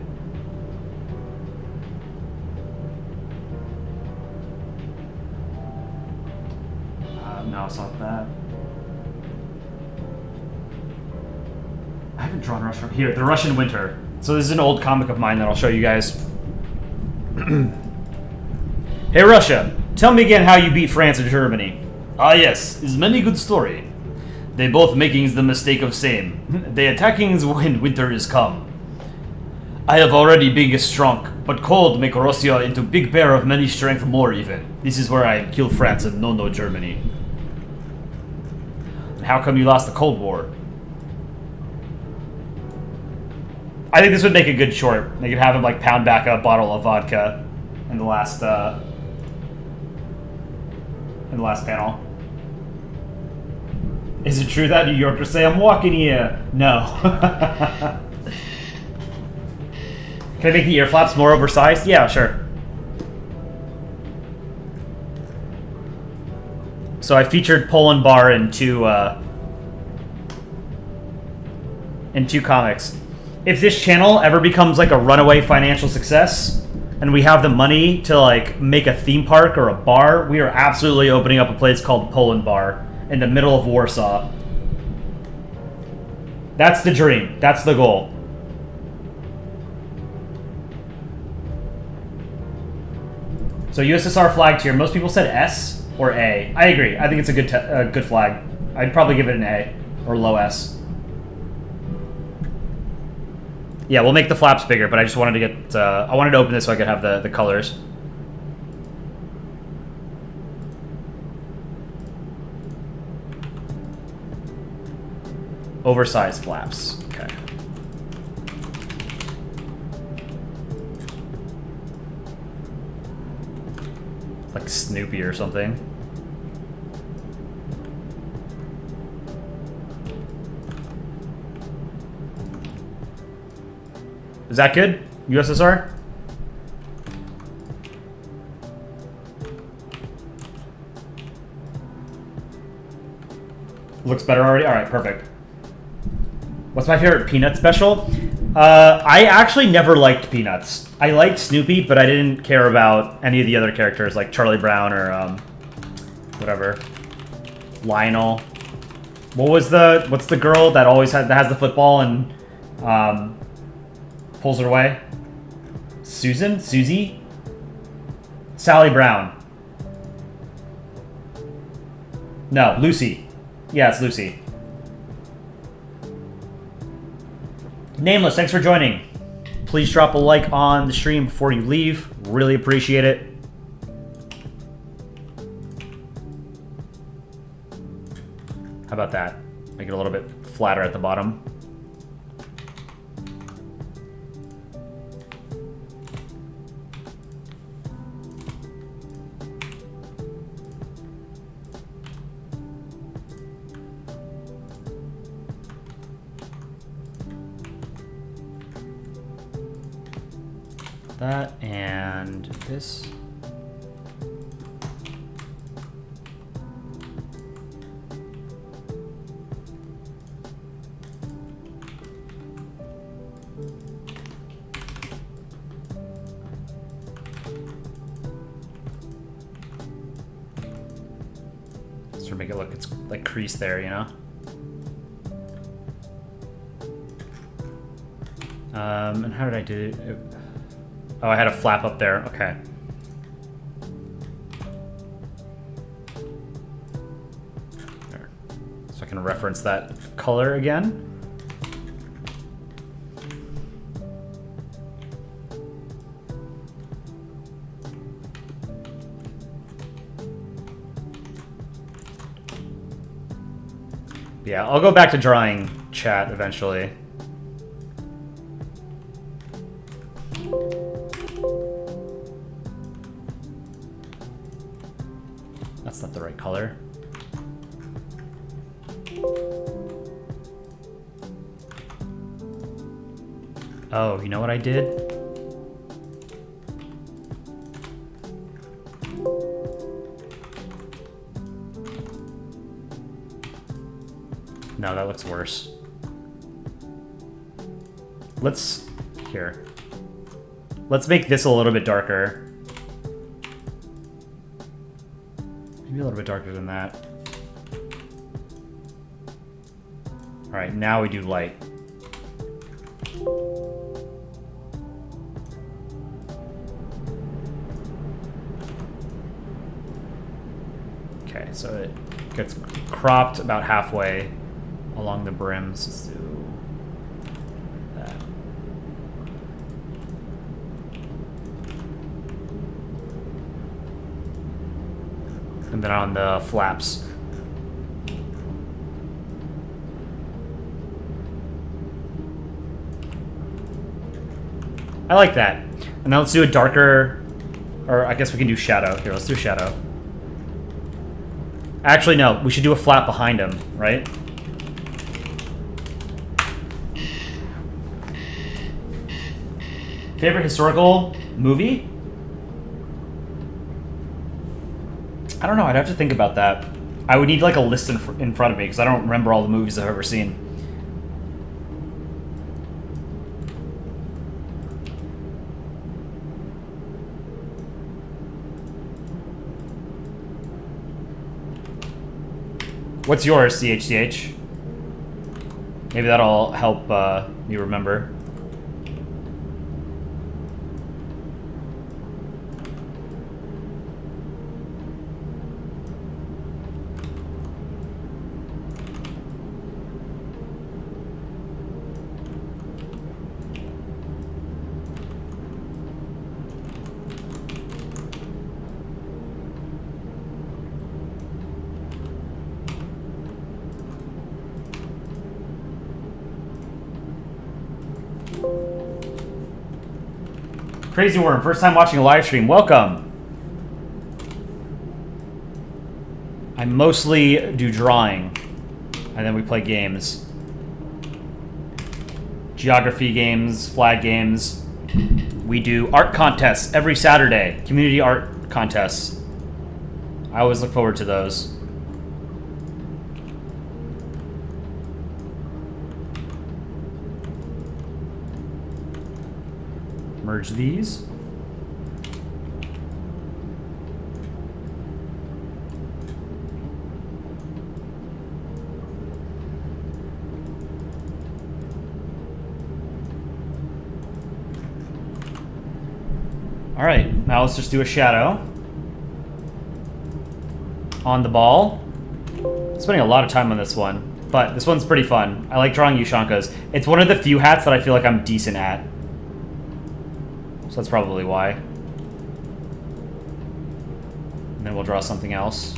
No, it's not that. I haven't drawn Russian. Here, the Russian Winter. So this is an old comic of mine that I'll show you guys. Hey Russia, tell me again how you beat France and Germany. Ah yes, is many good story. They both makings the mistake of same. They attackings when winter is come. I have already big strong, but cold make Russia into big bear of many strength more even. This is where I kill France and no Germany. How come you lost the Cold War? I think this would make a good short. They could have him like pound back a bottle of vodka in the last panel. Is it true that New Yorkers say I'm walking here? No. Can I make the ear flaps more oversized? Yeah, sure. So I featured Polandball in two comics. If this channel ever becomes like a runaway financial success, and we have the money to like make a theme park or a bar, we are absolutely opening up a place called Polandball in the middle of Warsaw. That's the dream. That's the goal. So USSR flag tier. Most people said S or A. I agree. I think it's a good flag. I'd probably give it an A or low S. Yeah, we'll make the flaps bigger, but I just wanted to get... I wanted to open this so I could have the colors. Oversized flaps. Okay. Like Snoopy or something. Is that good? USSR? Looks better already? Alright, perfect. What's my favorite Peanut special? I actually never liked Peanuts. I liked Snoopy, but I didn't care about any of the other characters, like Charlie Brown or, whatever. Lionel. What's the girl that always that has the football and, pulls her away? Susan? Susie? Sally Brown. No, Lucy. Yeah, it's Lucy. Nameless, thanks for joining. Please drop a like on the stream before you leave. Really appreciate it. How about that? Make it a little bit flatter at the bottom. That and this. Just to make it look, it's like crease there, you know? And how did I do it? Oh, I had a flap up there. Okay. There. So I can reference that color again. Yeah, I'll go back to drawing chat eventually. That's not the right color. Oh, you know what I did? No, that looks worse. Let's make this a little bit darker. Maybe a little bit darker than that. Alright, now we do light. Okay, so it gets cropped about halfway along the brims. Let's do that. And then on the flaps. I like that. And now let's do a darker, or I guess we can do shadow. Here, let's do shadow. Actually, no, we should do a flap behind him, right? Favorite historical movie? I don't know, I'd have to think about that. I would need like a list in front of me because I don't remember all the movies I've ever seen. What's yours, CHCH? Maybe that'll help you remember. Crazy Worm, first time watching a live stream. Welcome. I mostly do drawing, and then we play games. Geography games, flag games. We do art contests every Saturday. Community art contests. I always look forward to those. merge these. All right, now let's just do a shadow on the ball. Spending a lot of time on this one, but this one's pretty fun. I like drawing Ushankas. It's one of the few hats that I feel like I'm decent at. So that's probably why. And then we'll draw something else.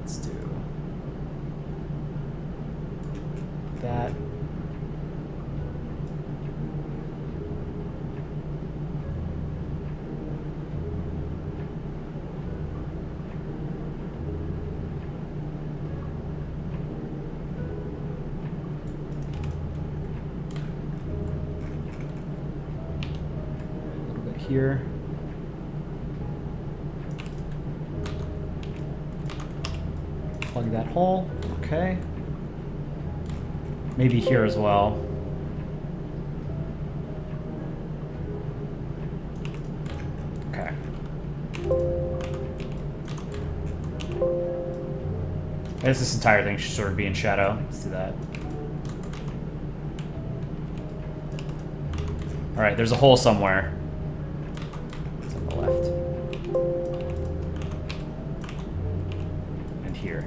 Let's do that. Here. Plug that hole. Okay. Maybe here as well. Okay. I guess this entire thing should sort of be in shadow. Let's do that. Alright, there's a hole somewhere. Left. And here.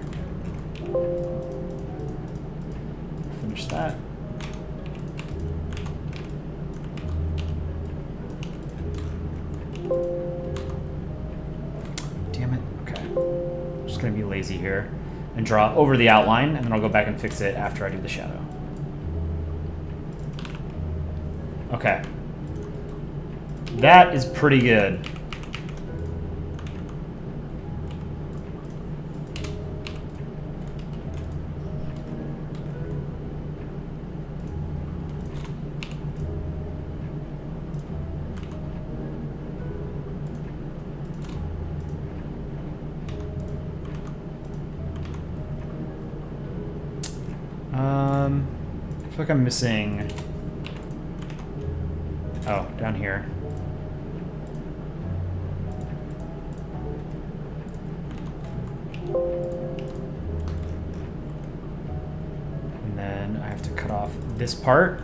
Finish that. Damn it. Okay. I'm just gonna be lazy here and draw over the outline, and then I'll go back and fix it after I do the shadow. Okay. That is pretty good. I feel like I'm missing... Oh, down here. And then I have to cut off this part.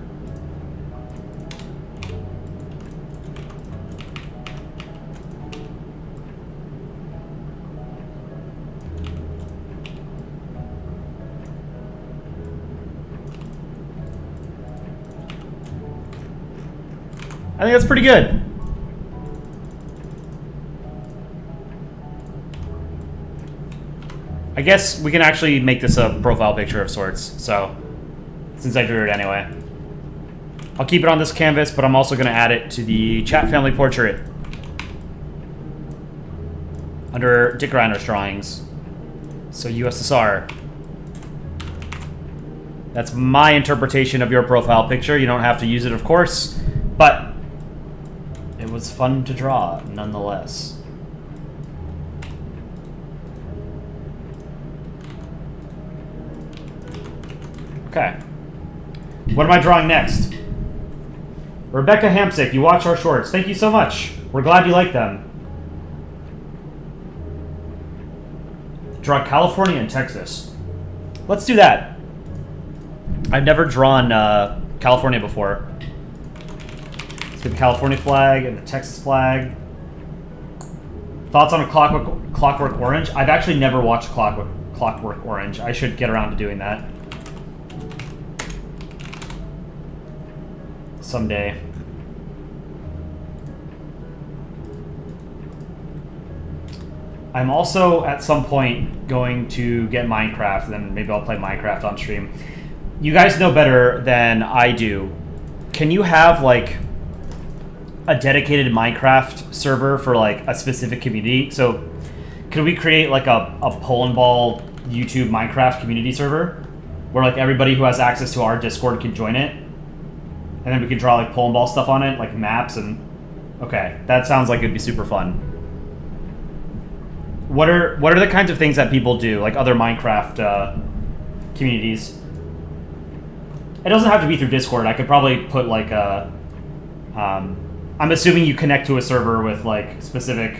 I think that's pretty good. I guess we can actually make this a profile picture of sorts, so since I drew it anyway. I'll keep it on this canvas, but I'm also going to add it to the chat family portrait under Dick Reiner's drawings. So USSR. That's my interpretation of your profile picture. You don't have to use it, of course, but it was fun to draw, nonetheless. Okay. What am I drawing next? Rebecca Hamsick, you watch our shorts. Thank you so much. We're glad you like them. Draw California and Texas. Let's do that. I've never drawn California before. Let's get the California flag and the Texas flag. Thoughts on a Clockwork Orange? I've actually never watched Clockwork Orange. I should get around to doing that someday. I'm also at some point going to get Minecraft, and then maybe I'll play Minecraft on stream. You guys know better than I do. Can you have like a dedicated Minecraft server for like a specific community? So could we create like a Polandball YouTube Minecraft community server where like everybody who has access to our Discord can join it, and then we can draw like Polandball stuff on it, like maps and... Okay, that sounds like it'd be super fun. What are the kinds of things that people do, like other Minecraft communities? It doesn't have to be through Discord. I could probably put like a... I'm assuming you connect to a server with like specific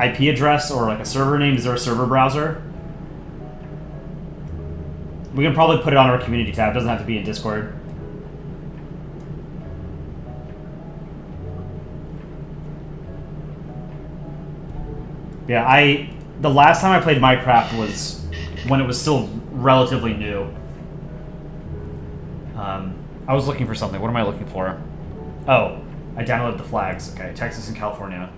IP address or like a server name. Is there a server browser? We can probably put it on our community tab. It doesn't have to be in Discord. Yeah, the last time I played Minecraft was when it was still relatively new. I was looking for something. What am I looking for? Oh, I downloaded the flags. Okay, Texas and California.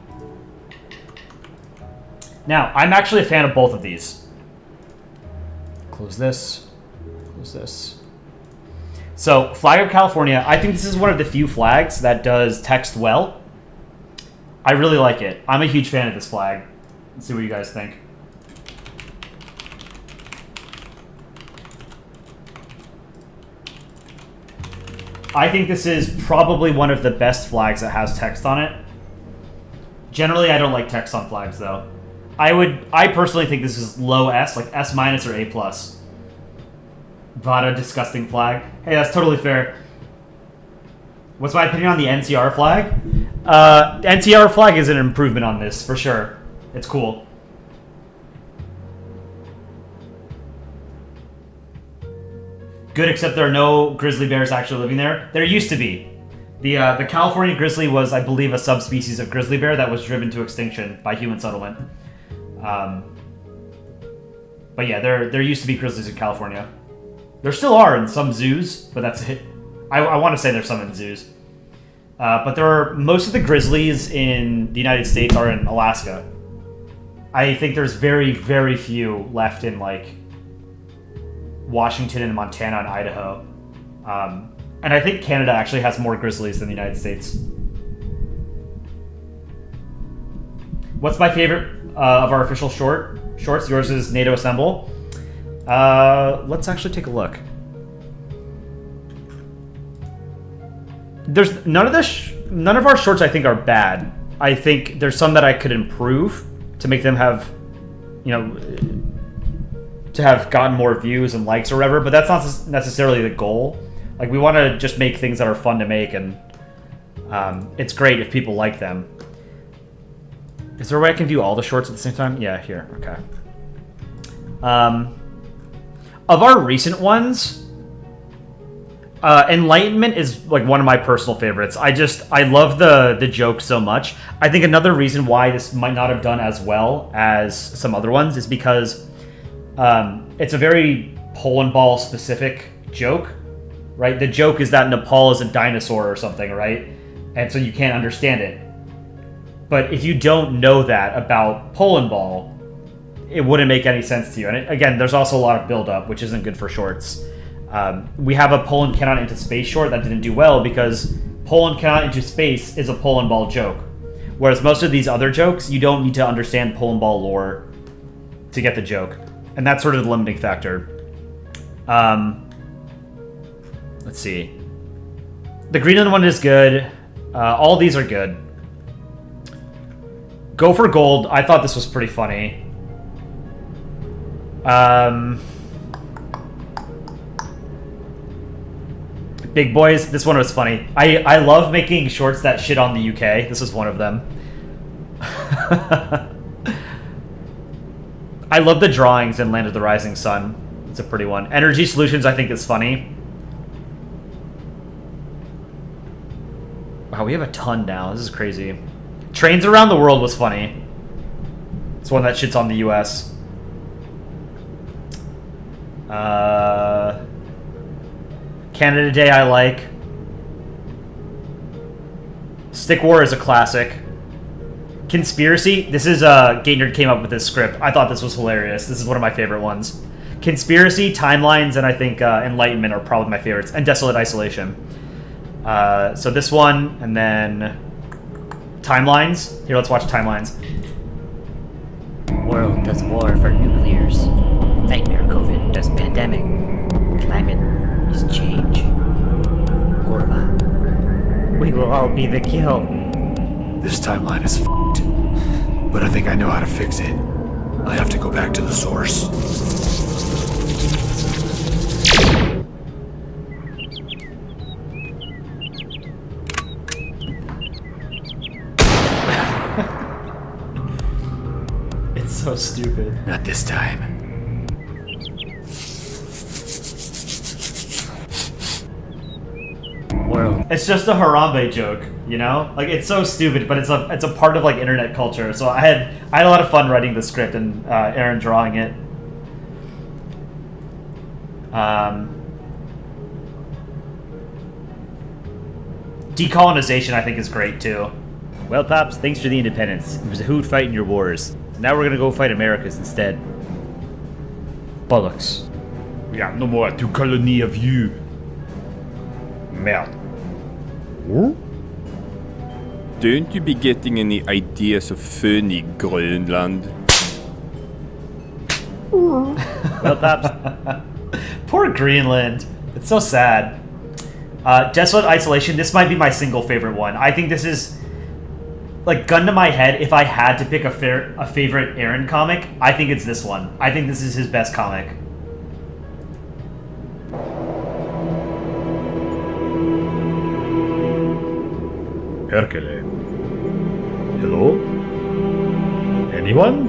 Now, I'm actually a fan of both of these. Close this. Close this. So, flag of California. I think this is one of the few flags that does text well. I really like it. I'm a huge fan of this flag. Let's see what you guys think. I think this is probably one of the best flags that has text on it. Generally, I don't like text on flags, though. I personally think this is low S, like S- or A+. Vada, disgusting flag. Hey, that's totally fair. What's my opinion on the NCR flag? NCR flag is an improvement on this, for sure. It's cool. Good, except there are no grizzly bears actually living there. There used to be. The California grizzly was, I believe, a subspecies of grizzly bear that was driven to extinction by human settlement. But yeah, there used to be grizzlies in California. There still are in some zoos, but that's it. I want to say there's some in zoos. But most of the grizzlies in the United States are in Alaska. I think there's very, very few left in, like, Washington and Montana and Idaho. And I think Canada actually has more grizzlies than the United States. What's my favorite of our official shorts? Yours is NATO Assemble. Let's actually take a look. There's none of our shorts I think are bad. I think there's some that I could improve to make them have, to have gotten more views and likes or whatever, but that's not necessarily the goal. Like, we want to just make things that are fun to make, and it's great if people like them. Is there a way I can view all the shorts at the same time? Yeah, here. Okay. Of our recent ones, Enlightenment is like one of my personal favorites. I love the joke so much. I think another reason why this might not have done as well as some other ones is because it's a very Polandball specific joke, right? The joke is that Nepal is a dinosaur or something, right? And so you can't understand it. But if you don't know that about Polandball, it wouldn't make any sense to you. And again, there's also a lot of build-up, which isn't good for shorts. We have a Poland cannot into space short that didn't do well because Poland cannot into space is a Polandball joke. Whereas most of these other jokes, you don't need to understand Polandball lore to get the joke. And that's sort of the limiting factor. Let's see. The Greenland one is good. All these are good. Go for Gold. I thought this was pretty funny. Big Boys. This one was funny. I love making shorts that shit on the UK. This is one of them. I love the drawings in Land of the Rising Sun. It's a pretty one. Energy Solutions, I think, is funny. Wow, we have a ton now. This is crazy. Trains Around the World was funny. It's one that shits on the US. Canada Day I like. Stick War is a classic. Conspiracy. This is Gaynard came up with this script. I thought this was hilarious. This is one of my favorite ones. Conspiracy, Timelines, and I think Enlightenment are probably my favorites. And Desolate Isolation. So this one, and then Timelines. Here, let's watch Timelines. World does war for nuclears. Nightmare COVID does pandemic. Climate is change. Corva. We will all be the kill. This timeline is f***ed, but I think I know how to fix it. I have to go back to the source. It's so stupid. Not this time. World. It's just a Harambe joke, you know? Like, it's so stupid, but it's a part of, like, internet culture. So I had a lot of fun writing the script and Aaron drawing it. Decolonization, I think, is great, too. Well, Pops, thanks for the independence. It was a hoot fighting your wars. Now we're gonna go fight Americas instead. Bollocks. We have no more to colony of you. Merde. Don't you be getting any ideas of funny, Greenland? Well, Pops, Poor Greenland. It's so sad. Desolate Isolation, this might be my single favorite one. I think this is, like, gun to my head, if I had to pick a favorite Aaron comic, I think it's this one. I think this is his best comic. Herkele. Hello? Anyone?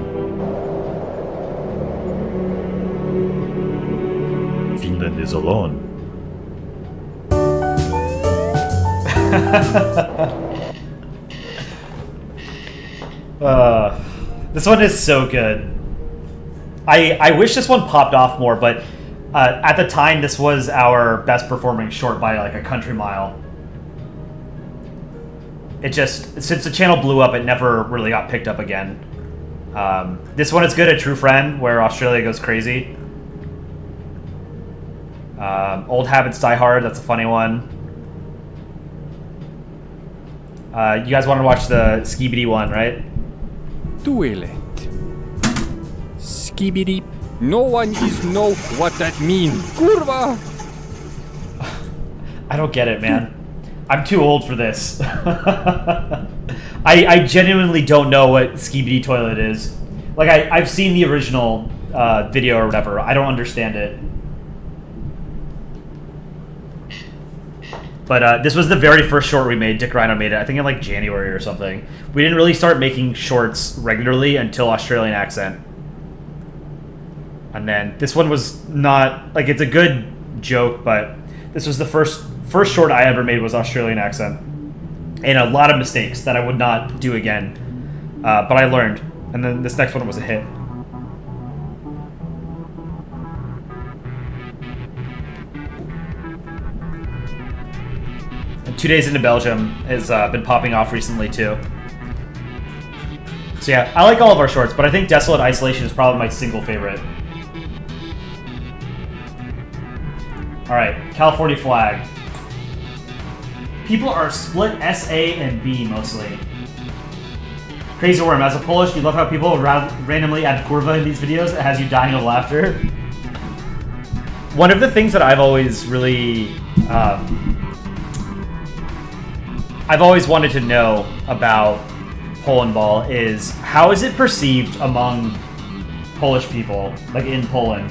Finland is alone. This one is so good. I wish this one popped off more, but at the time, this was our best performing short by like a country mile. It just, since the channel blew up, it never really got picked up again. This one is good at True Friend, where Australia goes crazy. Old Habits Die Hard, that's a funny one. You guys want to watch the Skibidi one, right? Toilet. Skibidi. No one is know what that mean. Kurva! I don't get it, man. I'm too old for this. I genuinely don't know what Skibidi Toilet is. Like, I've seen the original video or whatever. I don't understand it. But this was the very first short we made. Dick Rhino made it, I think in like January or something. We didn't really start making shorts regularly until Australian Accent. And then this one was not, like, it's a good joke, but this was the first short I ever made was Australian Accent. And a lot of mistakes that I would not do again. But I learned. And then this next one was a hit. And 2 Days into Belgium has been popping off recently too. So yeah, I like all of our shorts, but I think Desolate Isolation is probably my single favorite. Alright, California flag. People are split SA and B mostly. Crazy Worm, as a Polish, you love how people randomly add kurva in these videos that has you dying of laughter. One of the things that I've always really, I've always wanted to know about Polandball is how is it perceived among Polish people, like in Poland?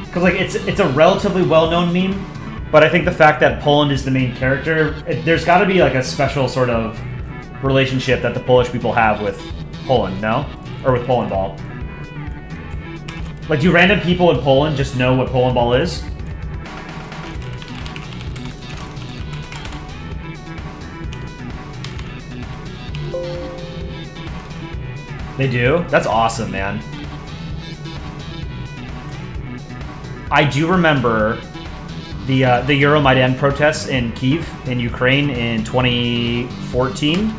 Because like it's a relatively well-known meme, but I think the fact that Poland is the main character, there's got to be like a special sort of relationship that the Polish people have with Poland, no? Or with Polandball. Like, do random people in Poland just know what Polandball is? They do? That's awesome, man. I do remember the Euromaidan protests in Kyiv, in Ukraine, in 2014.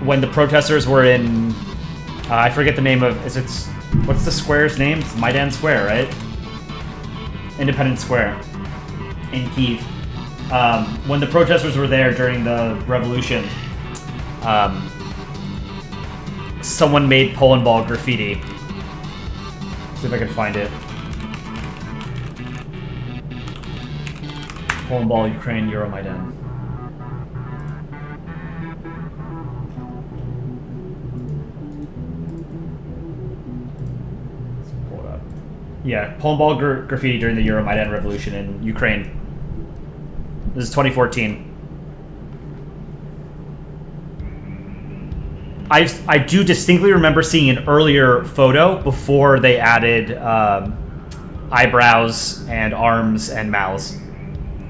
When the protesters were in, I forget the name of, what's the square's name? It's Maidan Square, right? Independence Square in Kyiv. When the protesters were there during the revolution, someone made Polandball graffiti. See if I can find it. Polandball, Ukraine, Euromaidan. Yeah, Polandball graffiti during the Euromaidan revolution in Ukraine. This is 2014. I do distinctly remember seeing an earlier photo before they added eyebrows and arms and mouths.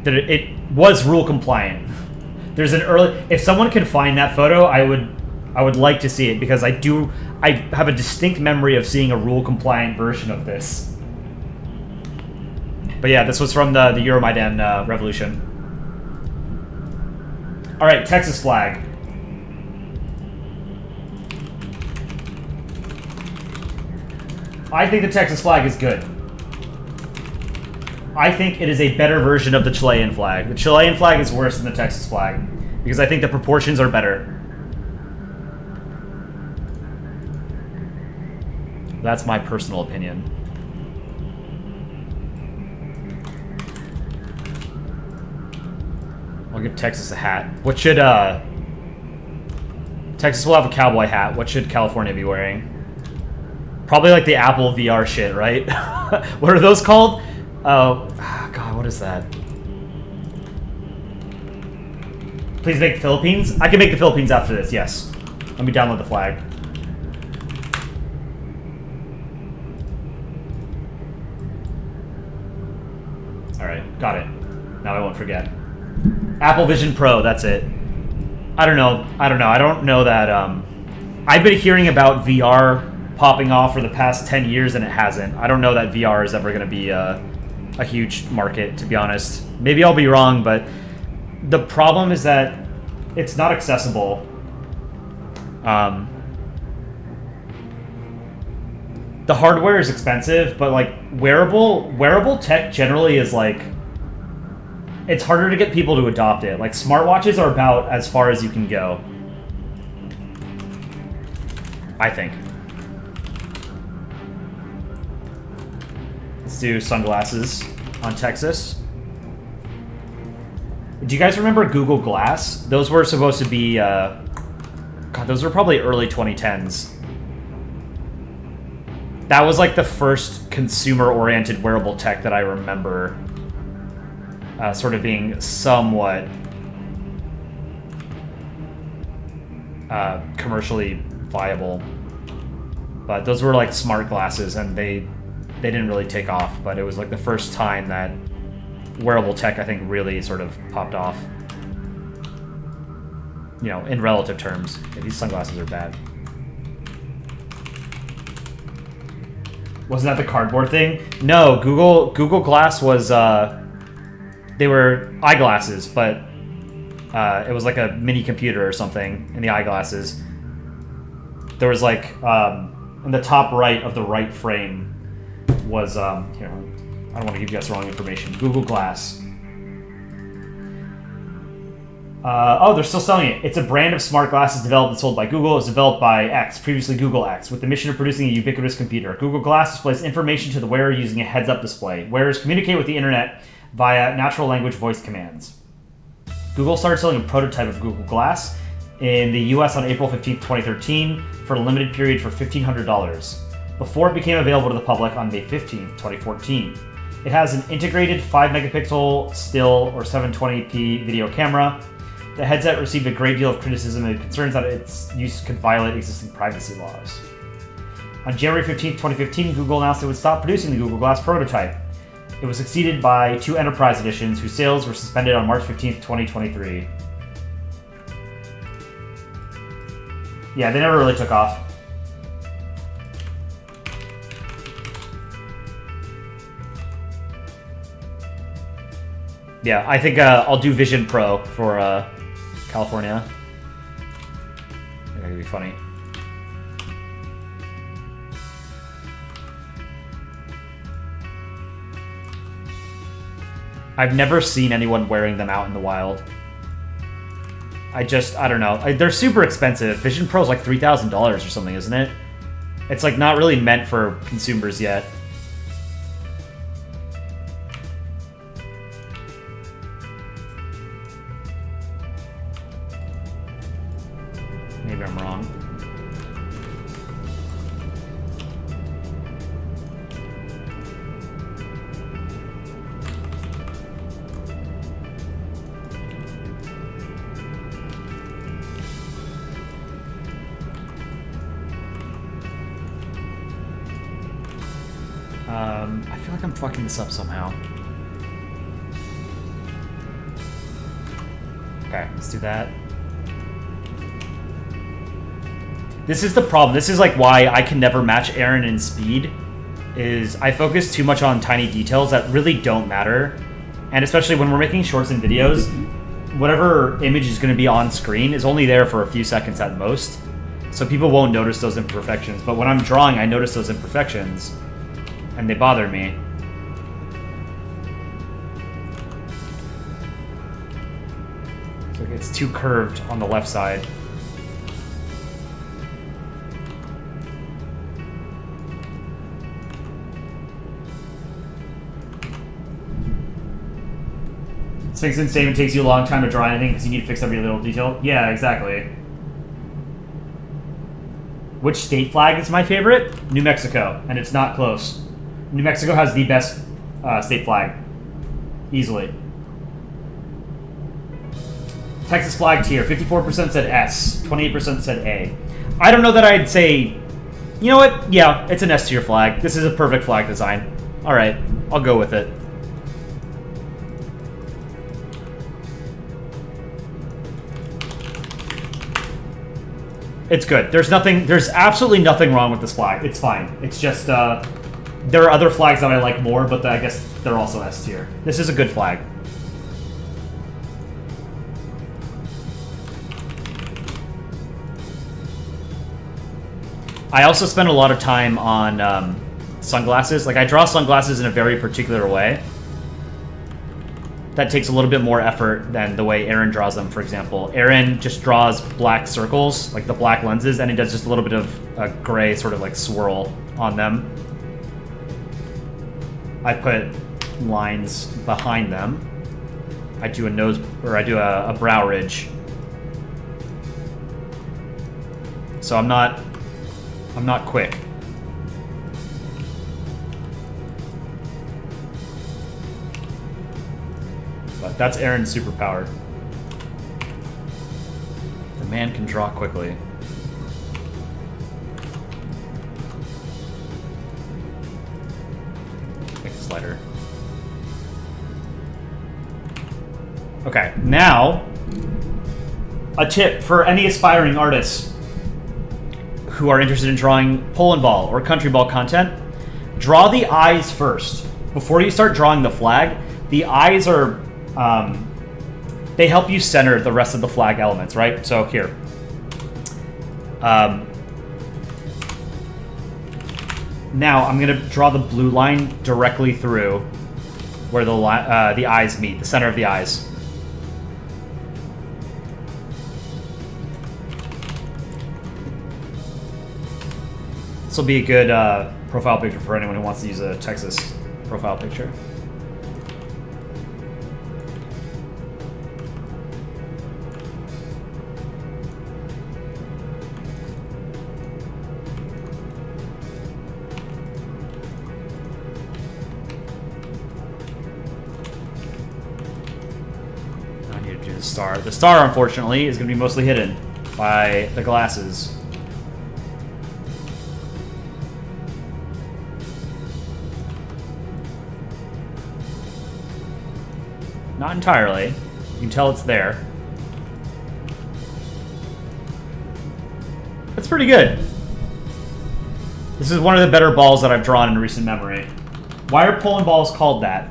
That it was rule compliant. There's an early. If someone could find that photo, I would like to see it because I have a distinct memory of seeing a rule compliant version of this. But yeah, this was from the Euromaidan revolution. All right, Texas flag. I think the Texas flag is good. I think it is a better version of the Chilean flag. The Chilean flag is worse than the Texas flag because I think the proportions are better. That's my personal opinion. I'll give Texas a hat. What should Texas will have a cowboy hat. What should California be wearing? Probably like the Apple VR shit, right? What are those called? Oh, God, what is that? Please make the Philippines? I can make the Philippines after this, yes. Let me download the flag. Alright, got it. Now I won't forget. Apple Vision Pro, that's it. I don't know. I don't know that, I've been hearing about VR popping off for the past 10 years and it hasn't. I don't know that VR is ever going to be a huge market, to be honest. Maybe I'll be wrong, but the problem is that it's not accessible. The hardware is expensive, but like wearable tech generally is like, it's harder to get people to adopt it. Like smartwatches are about as far as you can go, I think. Let's do sunglasses on Texas. Do you guys remember Google Glass? Those were supposed to be, God, those were probably early 2010s. That was like the first consumer-oriented wearable tech that I remember sort of being somewhat commercially viable. But those were like smart glasses, and they didn't really take off, but it was like the first time that wearable tech, I think, really sort of popped off. You know, in relative terms. Yeah, these sunglasses are bad. Wasn't that the cardboard thing? No, Google Glass was, they were eyeglasses, but it was like a mini computer or something in the eyeglasses. There was like, in the top right of the right frame was, here, I don't want to give you guys wrong information. Google Glass. Oh, they're still selling it. It's a brand of smart glasses developed and sold by Google. It was developed by X, previously Google X, with the mission of producing a ubiquitous computer. Google Glass displays information to the wearer using a heads-up display. Wearers communicate with the internet via natural language voice commands. Google started selling a prototype of Google Glass in the US on April 15th, 2013 for a limited period for $1,500, before it became available to the public on May 15th, 2014. It has an integrated 5-megapixel still or 720p video camera. The headset received a great deal of criticism and concerns that its use could violate existing privacy laws. On January 15th, 2015, Google announced it would stop producing the Google Glass prototype. It was succeeded by 2 Enterprise editions, whose sales were suspended on March 15th, 2023. Yeah, they never really took off. Yeah, I think I'll do Vision Pro for California. I think that could be funny. I've never seen anyone wearing them out in the wild. I don't know. They're super expensive. Vision Pro is like $3,000 or something, isn't it? It's like not really meant for consumers yet. Maybe I'm wrong. I feel like I'm fucking this up somehow. Okay, let's do that. This is the problem. This is like why I can never match Aaron in speed, is I focus too much on tiny details that really don't matter. And especially when we're making shorts and videos, whatever image is going to be on screen is only there for a few seconds at most. So people won't notice those imperfections. But when I'm drawing, I notice those imperfections, and they bother me. So it's too curved on the left side. Fixing statement takes you a long time to draw anything because you need to fix every little detail. Yeah, exactly. Which state flag is my favorite? New Mexico, and it's not close. New Mexico has the best state flag. Easily. Texas flag tier. 54% said S. 28% said A. I don't know that I'd say... You know what? Yeah, it's an S tier flag. This is a perfect flag design. Alright, I'll go with it. It's good. There's absolutely nothing wrong with this flag. It's fine. It's just, there are other flags that I like more, but I guess they're also S tier. This is a good flag. I also spend a lot of time on sunglasses. Like, I draw sunglasses in a very particular way. That takes a little bit more effort than the way Aaron draws them, for example. Aaron just draws black circles, like the black lenses, and he does just a little bit of a gray sort of like swirl on them. I put lines behind them. I do a nose, or I do a brow ridge. So I'm not quick. But that's Aaron's superpower. The man can draw quickly. Make the slider. Okay, now a tip for any aspiring artists who are interested in drawing Polandball or country ball content. Draw the eyes first. Before you start drawing the flag, the eyes are they help you center the rest of the flag elements, right? So here. Now I'm gonna draw the blue line directly through where the eyes meet, the center of the eyes. This will be a good profile picture for anyone who wants to use a Texas profile picture. Star. The star, unfortunately, is going to be mostly hidden by the glasses. Not entirely. You can tell it's there. That's pretty good. This is one of the better balls that I've drawn in recent memory. Why are Poland balls called that?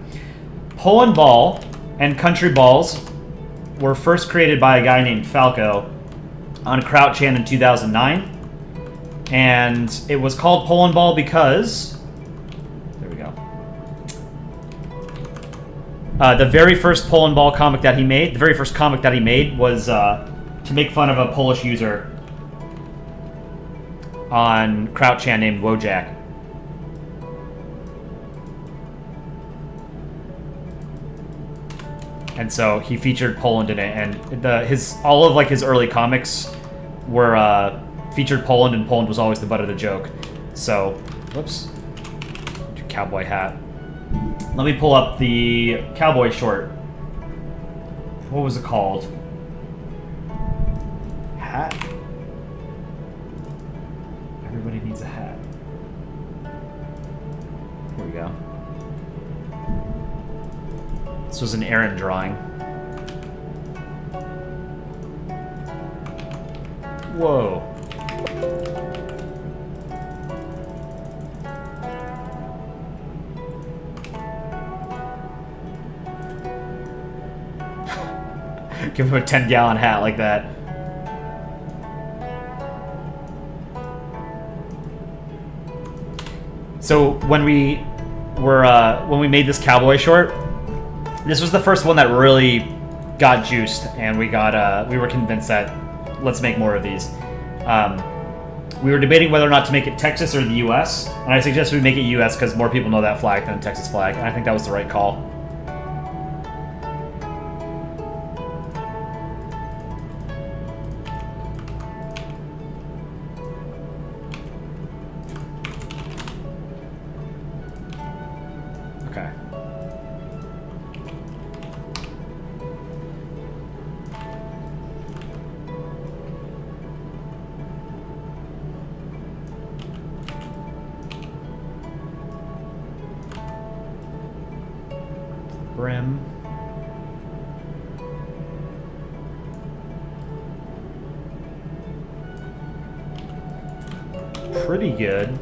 Poland ball and country balls were first created by a guy named Falco on Crouchan in 2009. And it was called Poland Ball because... There we go. The very first Poland Ball comic that he made, was to make fun of a Polish user on Crouchan named Wojak. And so he featured Poland in it, and all of his early comics were featured Poland, and Poland was always the butt of the joke. So, whoops, cowboy hat. Let me pull up the cowboy short. What was it called? Hat. Everybody needs a hat. Here we go. This was an Aaron drawing. Whoa. Give him a 10-gallon hat like that. So when we made this cowboy short, this was the first one that really got juiced, and we were convinced that let's make more of these. We were debating whether or not to make it Texas or the U.S., and I suggested we make it U.S. because more people know that flag than the Texas flag, and I think that was the right call. Okay. Brim. Pretty good.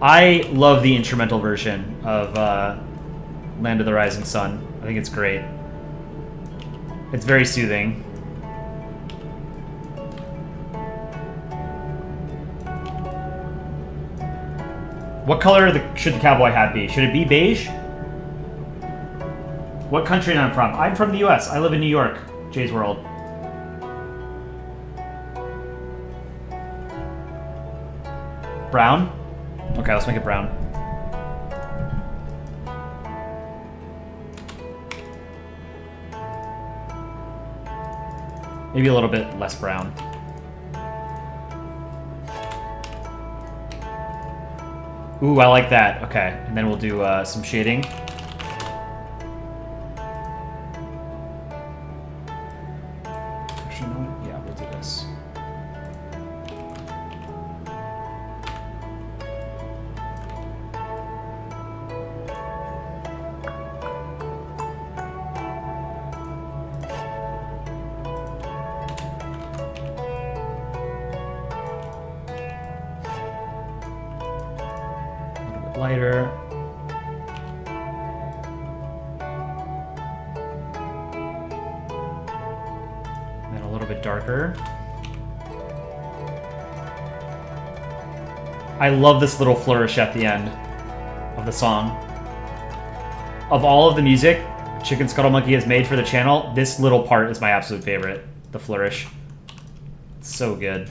I love the instrumental version of Land of the Rising Sun. I think it's great. It's very soothing. What color should the cowboy hat be? Should it be beige? What country am I from? I'm from the US. I live in New York. Jay's World. Brown? Okay, let's make it brown. Maybe a little bit less brown. Ooh, I like that. Okay, and then we'll do some shading. Actually, you know what? Yeah, we'll do this. Lighter. And then a little bit darker. I love this little flourish at the end of the song. Of all of the music Chicken Scuttle Monkey has made for the channel, this little part is my absolute favorite. The flourish. It's so good.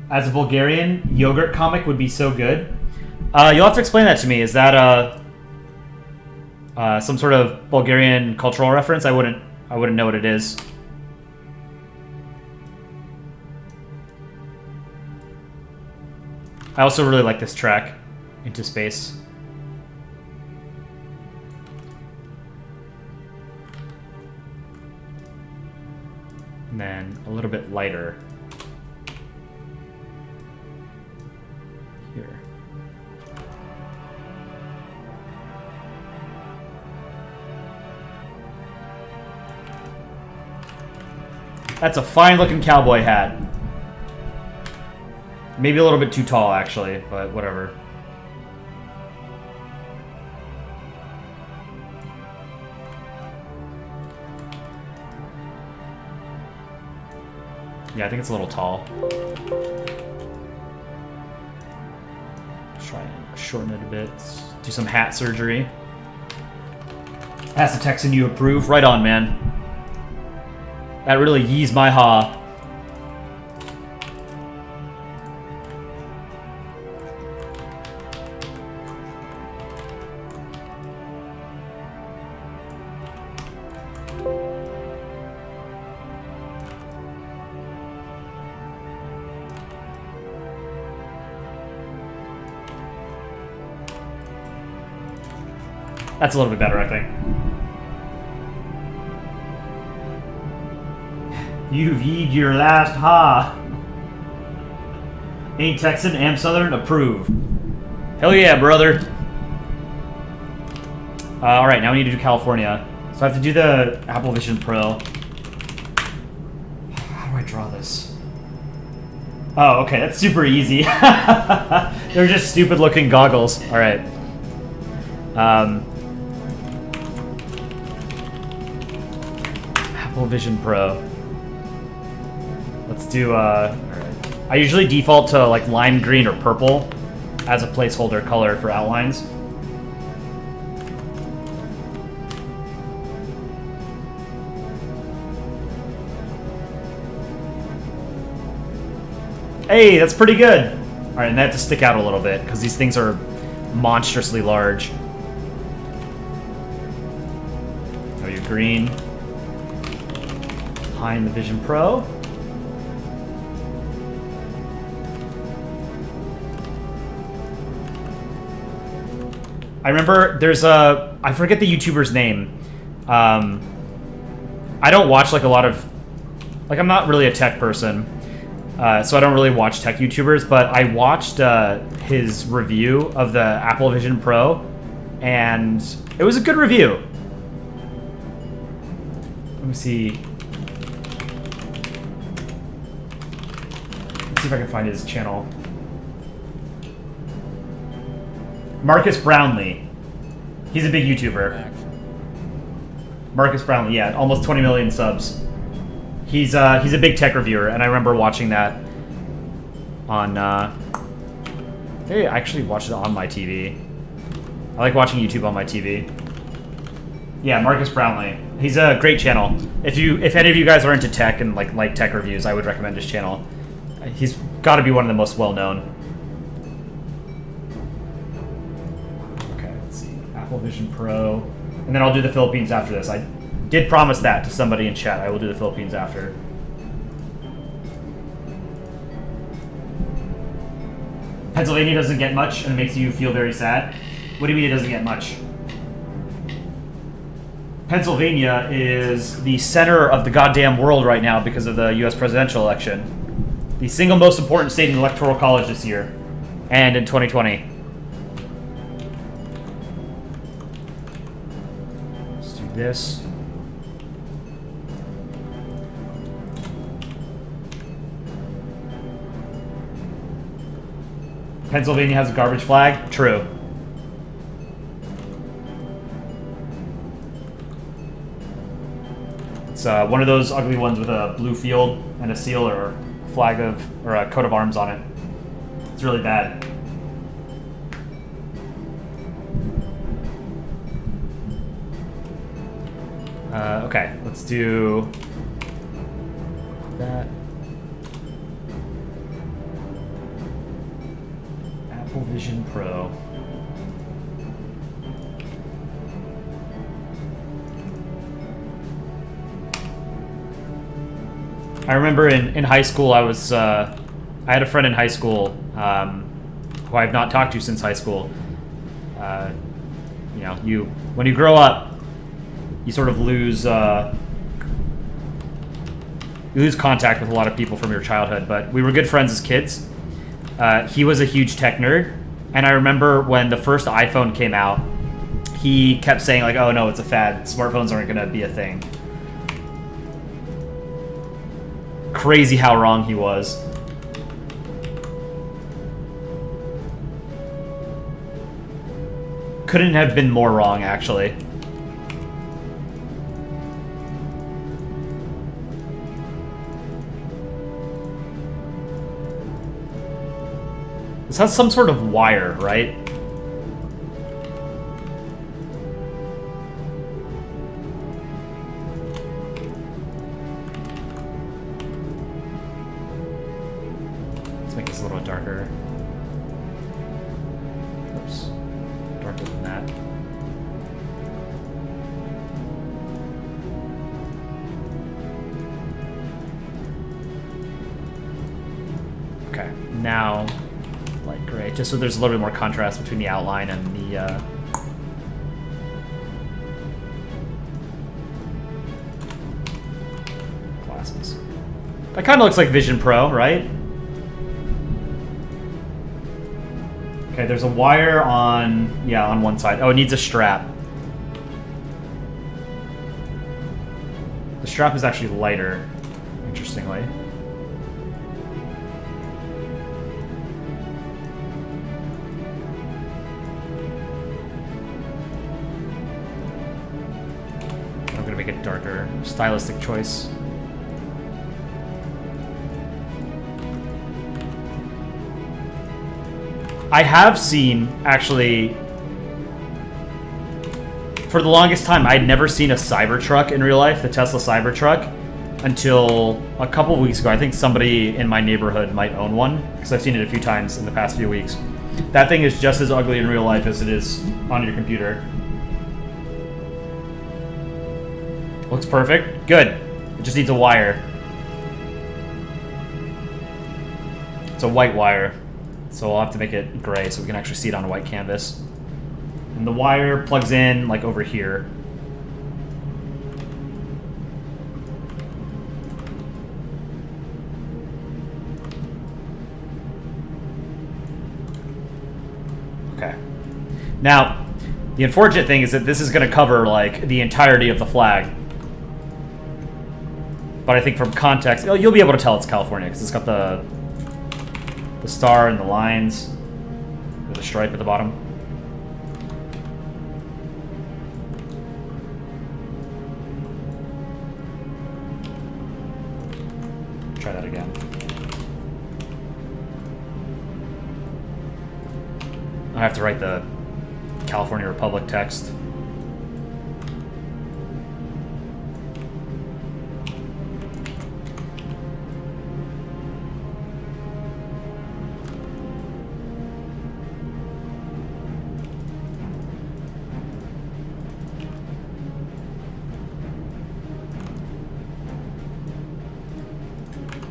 As a Bulgarian, yogurt comic would be so good. You'll have to explain that to me. Is that some sort of Bulgarian cultural reference? I wouldn't know what it is. I also really like this track, Into Space. And then a little bit lighter. Here. That's a fine looking cowboy hat. Maybe a little bit too tall actually, but whatever. Yeah, I think it's a little tall. Try and shorten it a bit. Do some hat surgery. Ask the Texan you approve. Right on, man. That really yees my haw. That's a little bit better, I think. You've yeed your last ha. Ain't Texan, am Southern, approve. Hell yeah, brother. Alright, now we need to do California. So I have to do the Apple Vision Pro. How do I draw this? Oh, okay, that's super easy. They're just stupid looking goggles. Alright. Apple Vision Pro. Let's do, alright. I usually default to like lime green or purple as a placeholder color for outlines. Hey, that's pretty good. All right, and they have to stick out a little bit because these things are monstrously large. Oh, you're green. Behind the Vision Pro. I remember there's a, I forget the YouTuber's name. I don't watch like a lot of, like I'm not really a tech person. So I don't really watch tech YouTubers, but I watched his review of the Apple Vision Pro, and it was a good review. Let me see. Let's see if I can find his channel. Marcus Brownlee. He's a big YouTuber. Marcus Brownlee, yeah, almost 20 million subs. He's a big tech reviewer, and I remember watching that on. Hey, I actually watched it on my TV. I like watching YouTube on my TV. Yeah, Marcus Brownlee. He's a great channel. If any of you guys are into tech and like tech reviews, I would recommend his channel. He's got to be one of the most well known. Okay, let's see. Apple Vision Pro, and then I'll do the Philippines after this. I did promise that to somebody in chat. I will do the Philippines after. Pennsylvania doesn't get much, and it makes you feel very sad. What do you mean it doesn't get much? Pennsylvania is the center of the goddamn world right now because of the U.S. presidential election. The single most important state in the Electoral College this year, and in 2020. Let's do this. Pennsylvania has a garbage flag? True. It's one of those ugly ones with a blue field and a seal or a flag of, or a coat of arms on it. It's really bad. Okay, let's do that. Apple Vision Pro. I remember in high school, I had a friend in high school who I've not talked to since high school. You know, when you grow up, you sort of lose contact with a lot of people from your childhood. But we were good friends as kids. He was a huge tech nerd, and I remember when the first iPhone came out, he kept saying like, "Oh no, it's a fad. Smartphones aren't going to be a thing." Crazy how wrong he was. Couldn't have been more wrong, actually. This has some sort of wire, right? Let's make this a little darker. Oops. Darker than that. Okay, now light gray, just so there's a little bit more contrast between the outline and the glasses. That kind of looks like Vision Pro, right? Okay, there's a wire on, yeah, on one side. Oh, it needs a strap. The strap is actually lighter, interestingly. I'm gonna make it darker. Stylistic choice. I have seen, actually, for the longest time, I'd never seen a Cybertruck in real life, the Tesla Cybertruck, until a couple of weeks ago. I think somebody in my neighborhood might own one, because I've seen it a few times in the past few weeks. That thing is just as ugly in real life as it is on your computer. Looks perfect. Good. It just needs a wire. It's a white wire. So I'll have to make it gray so we can actually see it on a white canvas. And the wire plugs in, like, over here. Okay. Now, the unfortunate thing is that this is going to cover, like, the entirety of the flag. But I think from context, you'll be able to tell it's California, because it's got the star and the lines with a stripe at the bottom. Try that again. I have to write the California Republic text.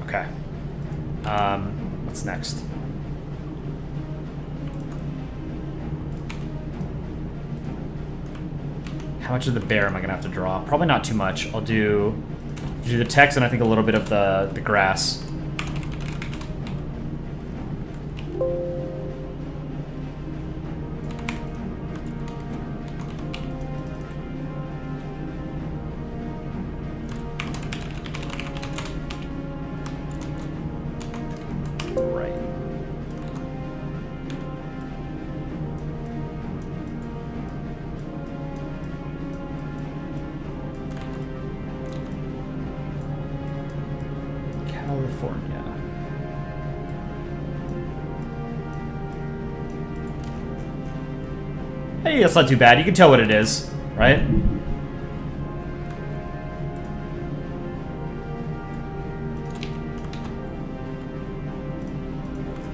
Okay. What's next? How much of the bear am I gonna have to draw? Probably not too much. I'll do the text and I think a little bit of the grass. California. Hey, that's not too bad. You can tell what it is, right?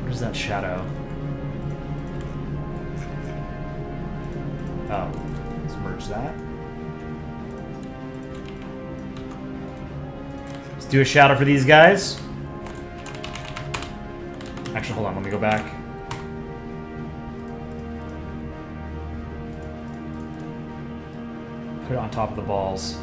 What is that shadow? Oh, let's merge that. Let's do a shadow for these guys. Actually, hold on, let me go back. Put it on top of the balls.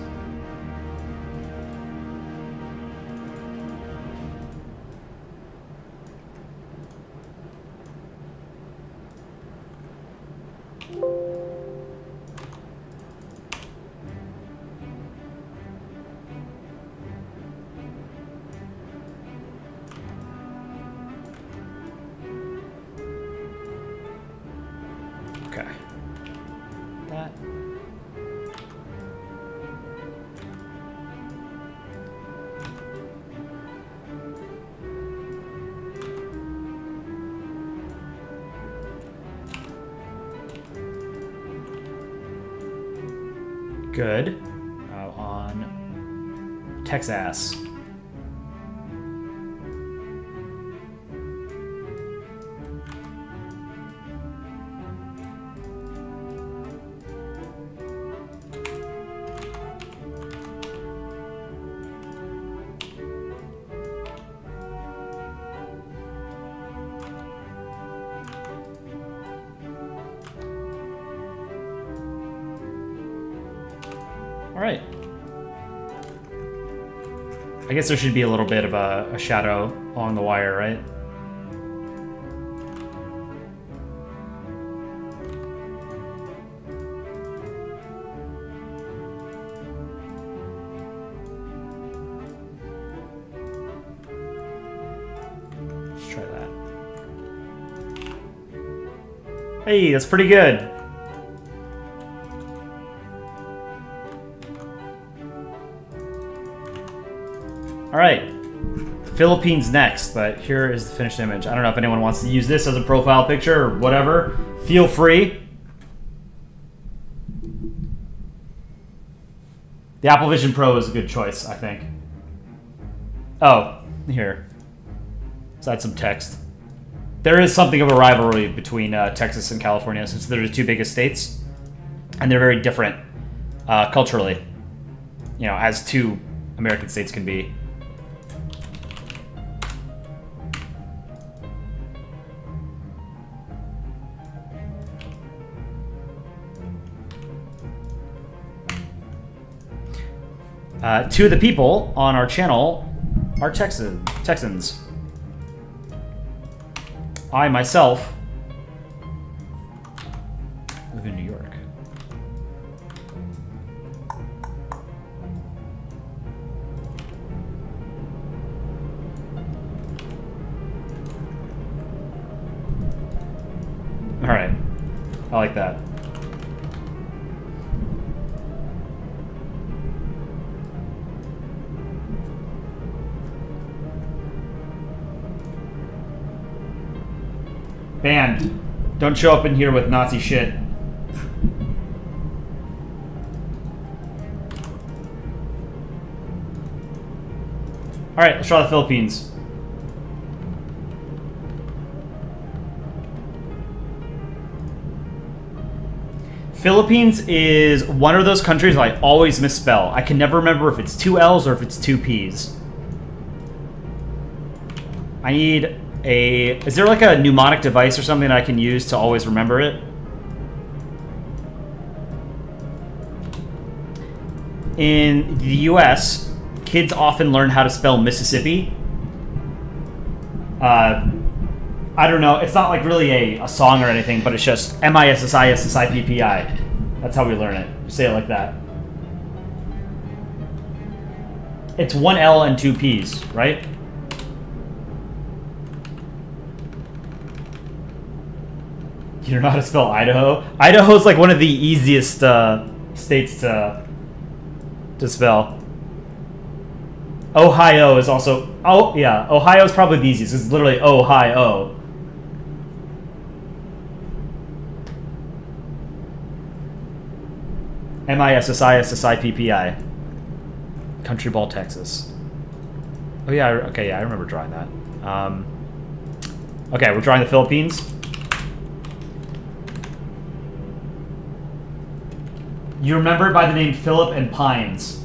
Okay. That. Good. On Texas. All right. I guess there should be a little bit of a shadow along the wire, right? Let's try that. Hey, that's pretty good. All right, Philippines next, but here is the finished image. I don't know if anyone wants to use this as a profile picture or whatever. Feel free. The Apple Vision Pro is a good choice, I think. Oh, here. Let's add some text. There is something of a rivalry between Texas and California, since they're the two biggest states, and they're very different culturally, you know, as two American states can be. Two of the people on our channel are Texans. I, myself, live in New York. All right. I like that. Banned. Don't show up in here with Nazi shit. Alright, let's try the Philippines. Philippines is one of those countries I always misspell. I can never remember if it's two L's or if it's two P's. I need a... Is there like a mnemonic device or something that I can use to always remember it? In the US, kids often learn how to spell Mississippi. I don't know. It's not like really a song or anything, but it's just M-I-S-S-I-S-S-I-P-P-I. That's how we learn it. You say it like that. It's one L and two P's, right? You don't know how to spell Idaho? Idaho's like one of the easiest states to spell. Ohio is also... Oh, yeah. Ohio is probably the easiest. It's literally Ohio. M-I-S-S-I-S-S-I-P-P-I. Country Ball, Texas. Oh, yeah. Okay, yeah. I remember drawing that. Okay, we're drawing the Philippines. You remember it by the name Philip and Pines.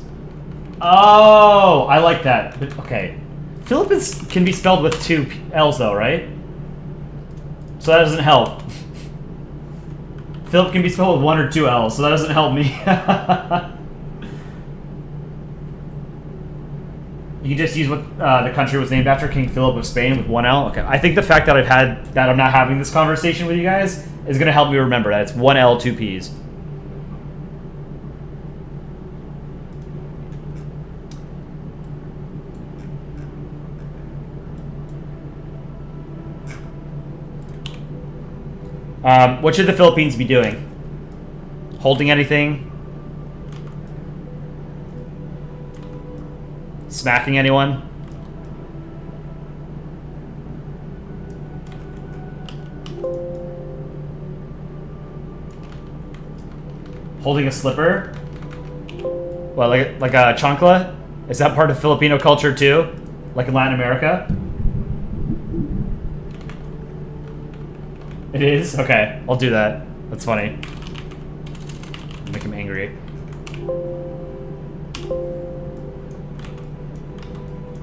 Oh, I like that. But, okay. Philip can be spelled with two L's though, right? So that doesn't help. Philip can be spelled with one or two L's, so that doesn't help me. You can just use what the country was named after, King Philip of Spain, with one L. Okay, I think the fact that I'm not having this conversation with you guys is going to help me remember that it's one L, two P's. What should the Philippines be doing? Holding anything? Smacking anyone? Holding a slipper? Well, like a chancla? Is that part of Filipino culture too? Like in Latin America? It is? Okay, I'll do that. That's funny. Make him angry.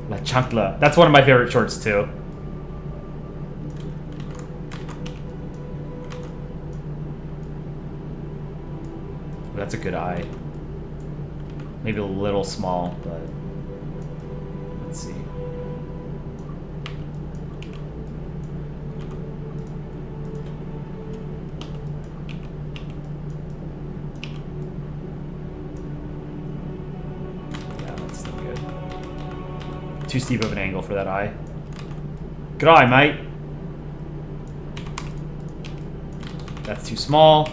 La chancla. That's one of my favorite shorts too. That's a good eye. Maybe a little small, but... Let's see. Yeah, that's still good. Too steep of an angle for that eye. Good eye, mate. That's too small.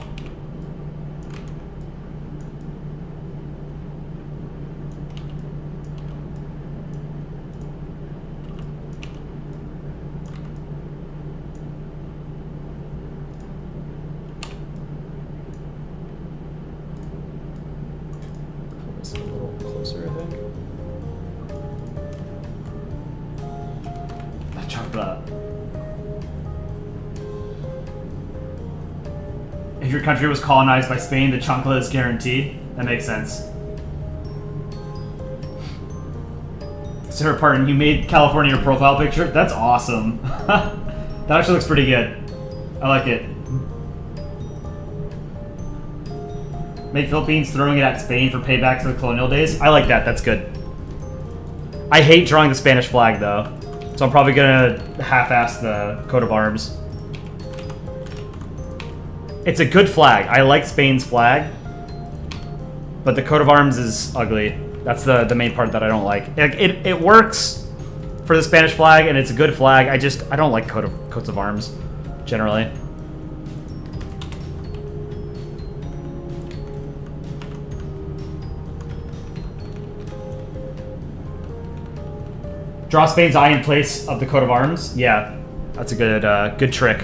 Pull this a little closer, I think. That chocolate. If your country was colonized by Spain, the chancla is guaranteed. That makes sense. Sarah Parton, you made California your profile picture? That's awesome. That actually looks pretty good. I like it. Make Philippines throwing it at Spain for payback to the colonial days? I like that. That's good. I hate drawing the Spanish flag, though. So I'm probably going to half-ass the coat of arms. It's a good flag. I like Spain's flag, but the coat of arms is ugly. That's the main part that I don't like. It works for the Spanish flag, and it's a good flag. I don't like coats of arms, generally. Draw Spain's eye in place of the coat of arms. Yeah, that's a good trick.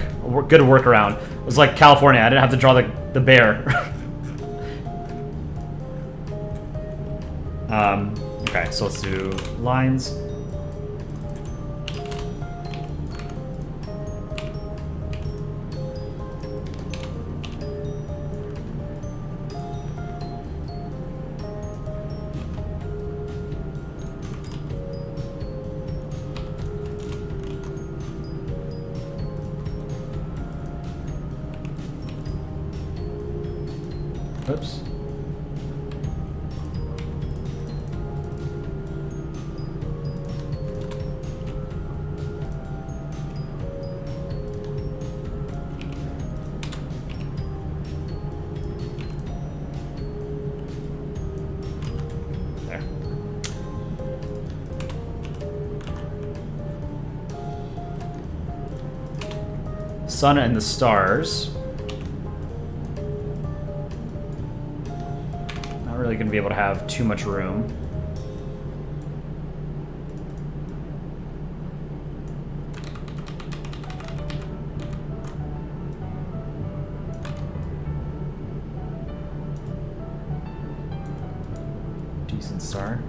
Good workaround. It was like California. I didn't have to draw the bear. Okay, so let's do lines. Oops. There. Sun and the stars. Really going to be able to have too much room. Decent star.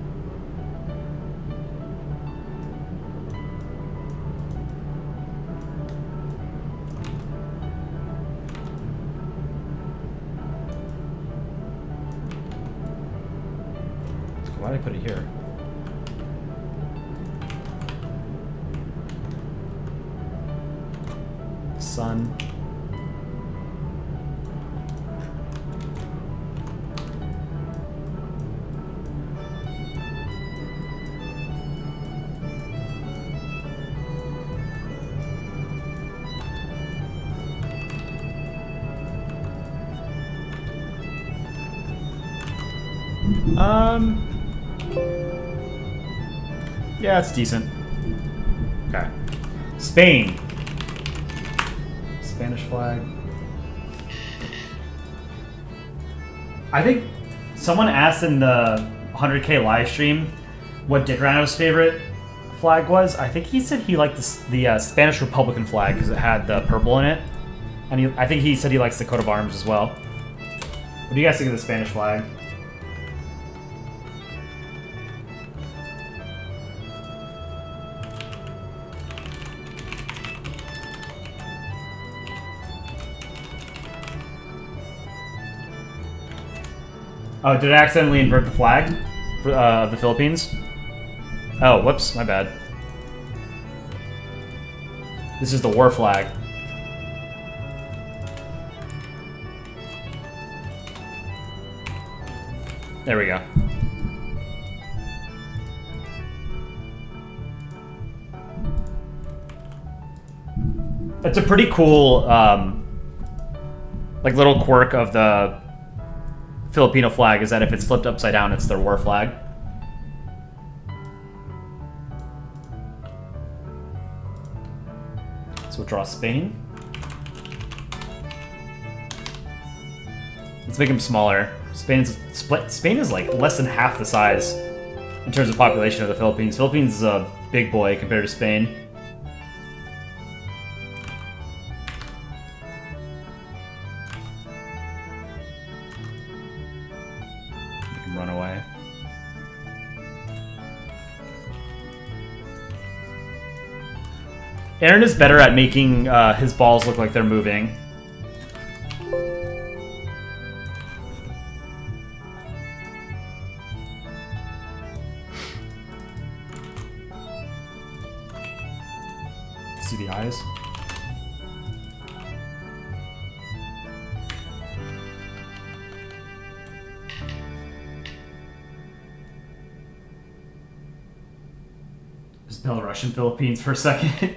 Why did I put it here? Sun. Yeah, it's decent. Okay. Spain. Spanish flag. I think someone asked in the 100K live stream what Dick Rhino's favorite flag was. I think he said he liked the Spanish Republican flag because it had the purple in it. And I think he said he likes the coat of arms as well. What do you guys think of the Spanish flag? Oh, did I accidentally invert the flag for the Philippines? Oh, whoops, my bad. This is the war flag. There we go. It's a pretty cool, like, little quirk of the Filipino flag is that if it's flipped upside down, it's their war flag. So we'll draw Spain. Let's make him smaller. Spain is like less than half the size in terms of population of the Philippines. Philippines is a big boy compared to Spain. Make him run away. Aaron is better at making his balls look like they're moving. See the eyes? Just Belarusian Philippines for a second.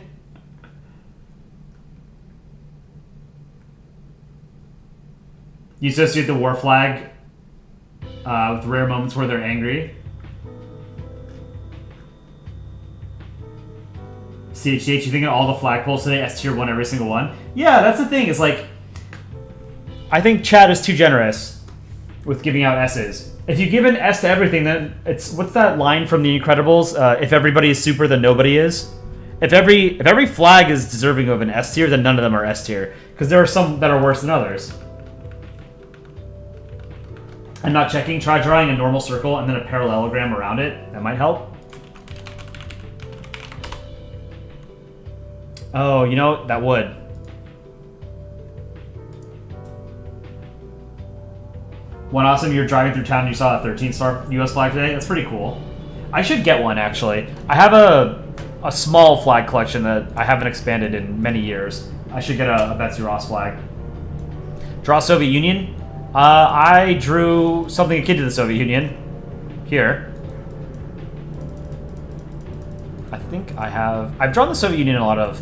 You associate the war flag with rare moments where they're angry. CHH, you think of all the flagpoles today, S tier 1 every single one? Yeah, that's the thing, is like, I think chat is too generous with giving out S's. If you give an S to everything, then it's, what's that line from The Incredibles? If everybody is super, then nobody is. If every flag is deserving of an S tier, then none of them are S tier. Because there are some that are worse than others. I'm not checking. Try drawing a normal circle and then a parallelogram around it. That might help. Oh, you know, that would. One awesome, you're driving through town and you saw a 13-star US flag today. That's pretty cool. I should get one, actually. I have a small flag collection that I haven't expanded in many years. I should get a Betsy Ross flag. Draw Soviet Union. I drew something akin to the Soviet Union. Here. I think I've drawn the Soviet Union in a lot of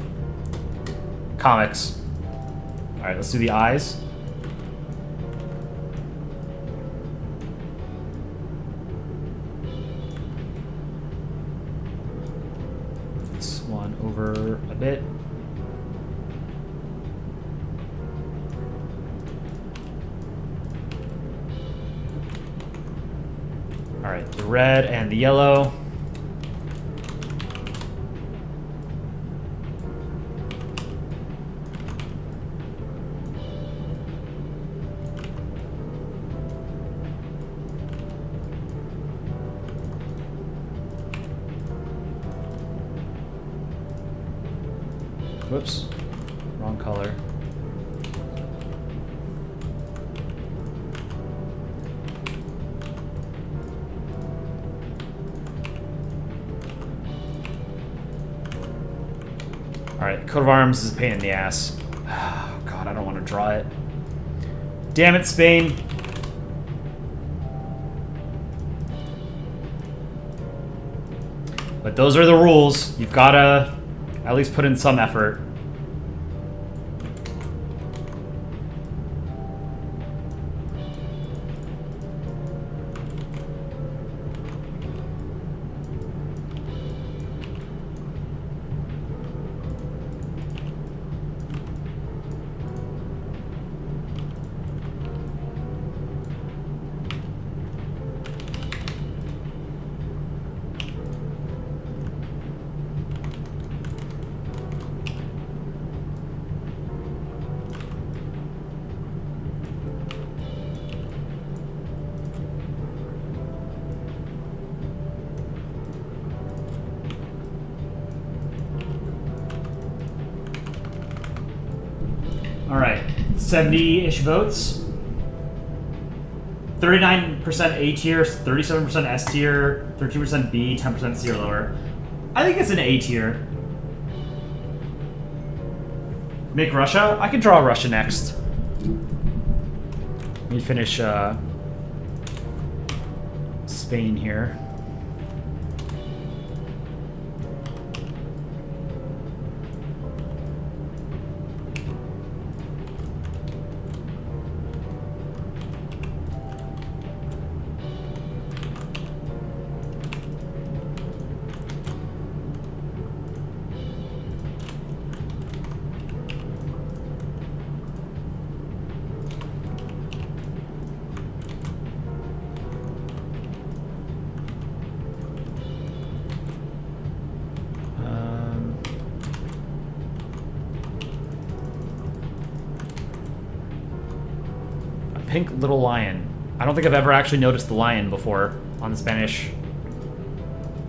comics. Alright, let's do the eyes. This one over a bit. Alright, the red and the yellow. Whoops, wrong color. Alright, coat of arms is a pain in the ass. Oh, God, I don't want to draw it. Damn it, Spain. But those are the rules. You've got to at least put in some effort. Alright, 70-ish votes. 39% A tier, 37% S tier, 13% B, 10% C or lower. I think it's an A tier. Make Russia? I can draw Russia next. Let me finish Spain here. pink little lion. I don't think I've ever actually noticed the lion before on the Spanish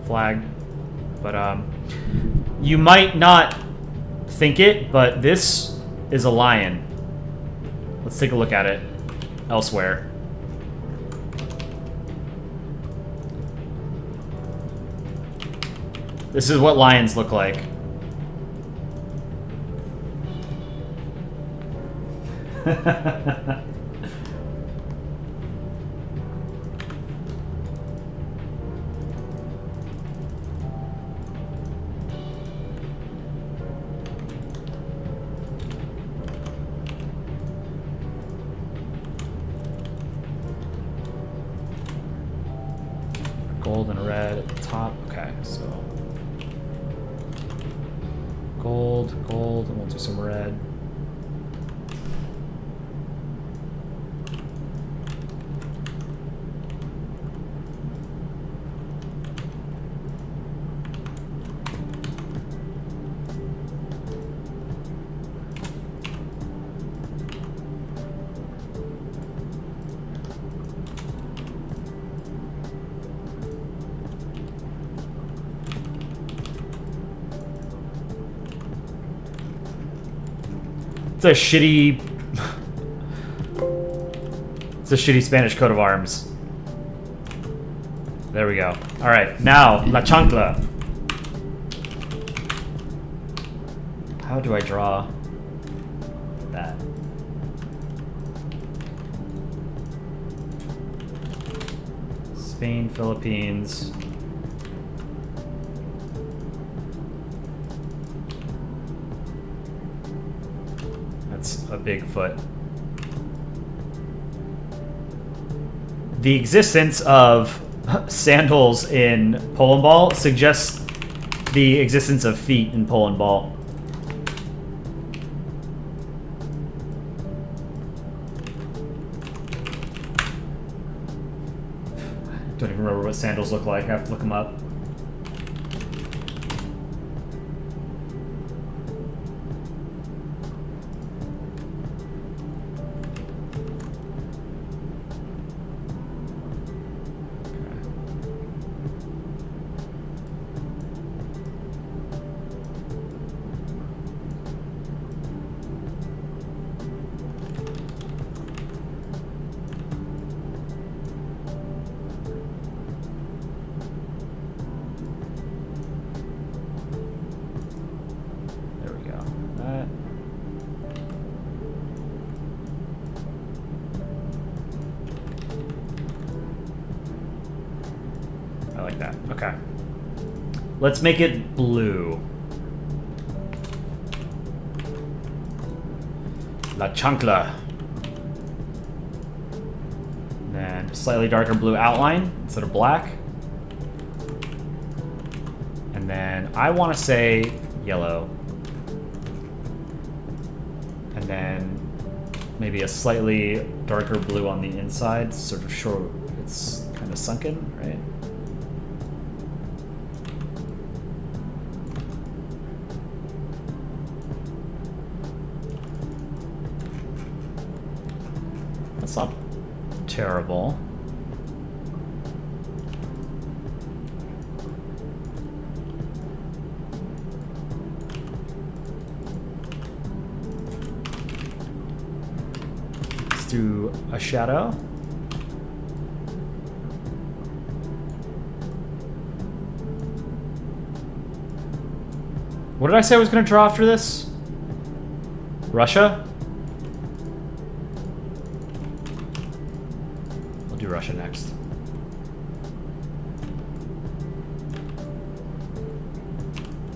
flag. But you might not think it, but this is a lion. Let's take a look at it elsewhere. This is what lions look like. Gold and red at the top. Okay, so gold, and we'll do some red. It's a shitty Spanish coat of arms. There we go. Alright, now, La Chancla. How do I draw that? Spain, Philippines. That's a big foot. The existence of sandals in Polandball suggests the existence of feet in Polandball. Don't even remember what sandals look like. I have to look them up. I like that. Okay. Let's make it blue. La Chancla. Then slightly darker blue outline instead of black. And then I want to say yellow. And then maybe a slightly darker blue on the inside, sort of short. It's kind of sunken, right? That's not terrible. Let's do a shadow. What did I say I was going to draw after this? Russia? We'll do Russia next.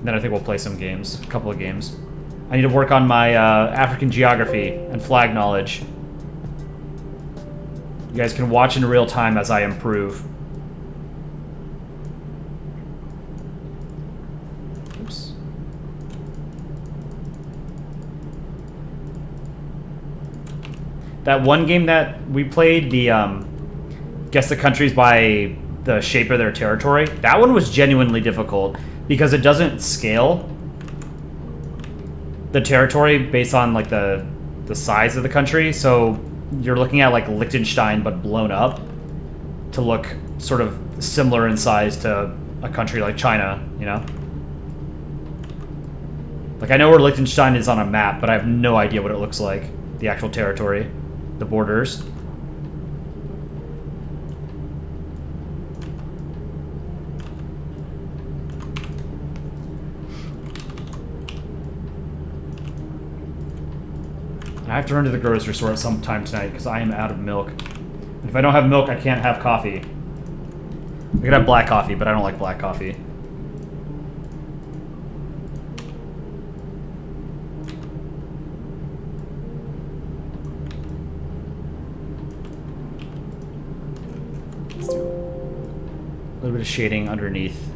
Then I think we'll play some games, a couple of games. I need to work on my African geography and flag knowledge. You guys can watch in real time as I improve. Oops. That one game that we played, the guess the countries by the shape of their territory, that one was genuinely difficult because it doesn't scale the territory based on like the size of the country. So you're looking at like Liechtenstein but blown up to look sort of similar in size to a country like China, you know? Like, I know where Liechtenstein is on a map, but I have no idea what it looks like. The actual territory. The borders. I have to run to the grocery store at some time tonight because I am out of milk. And if I don't have milk, I can't have coffee. I could have black coffee, but I don't like black coffee. Let's do a little bit of shading underneath.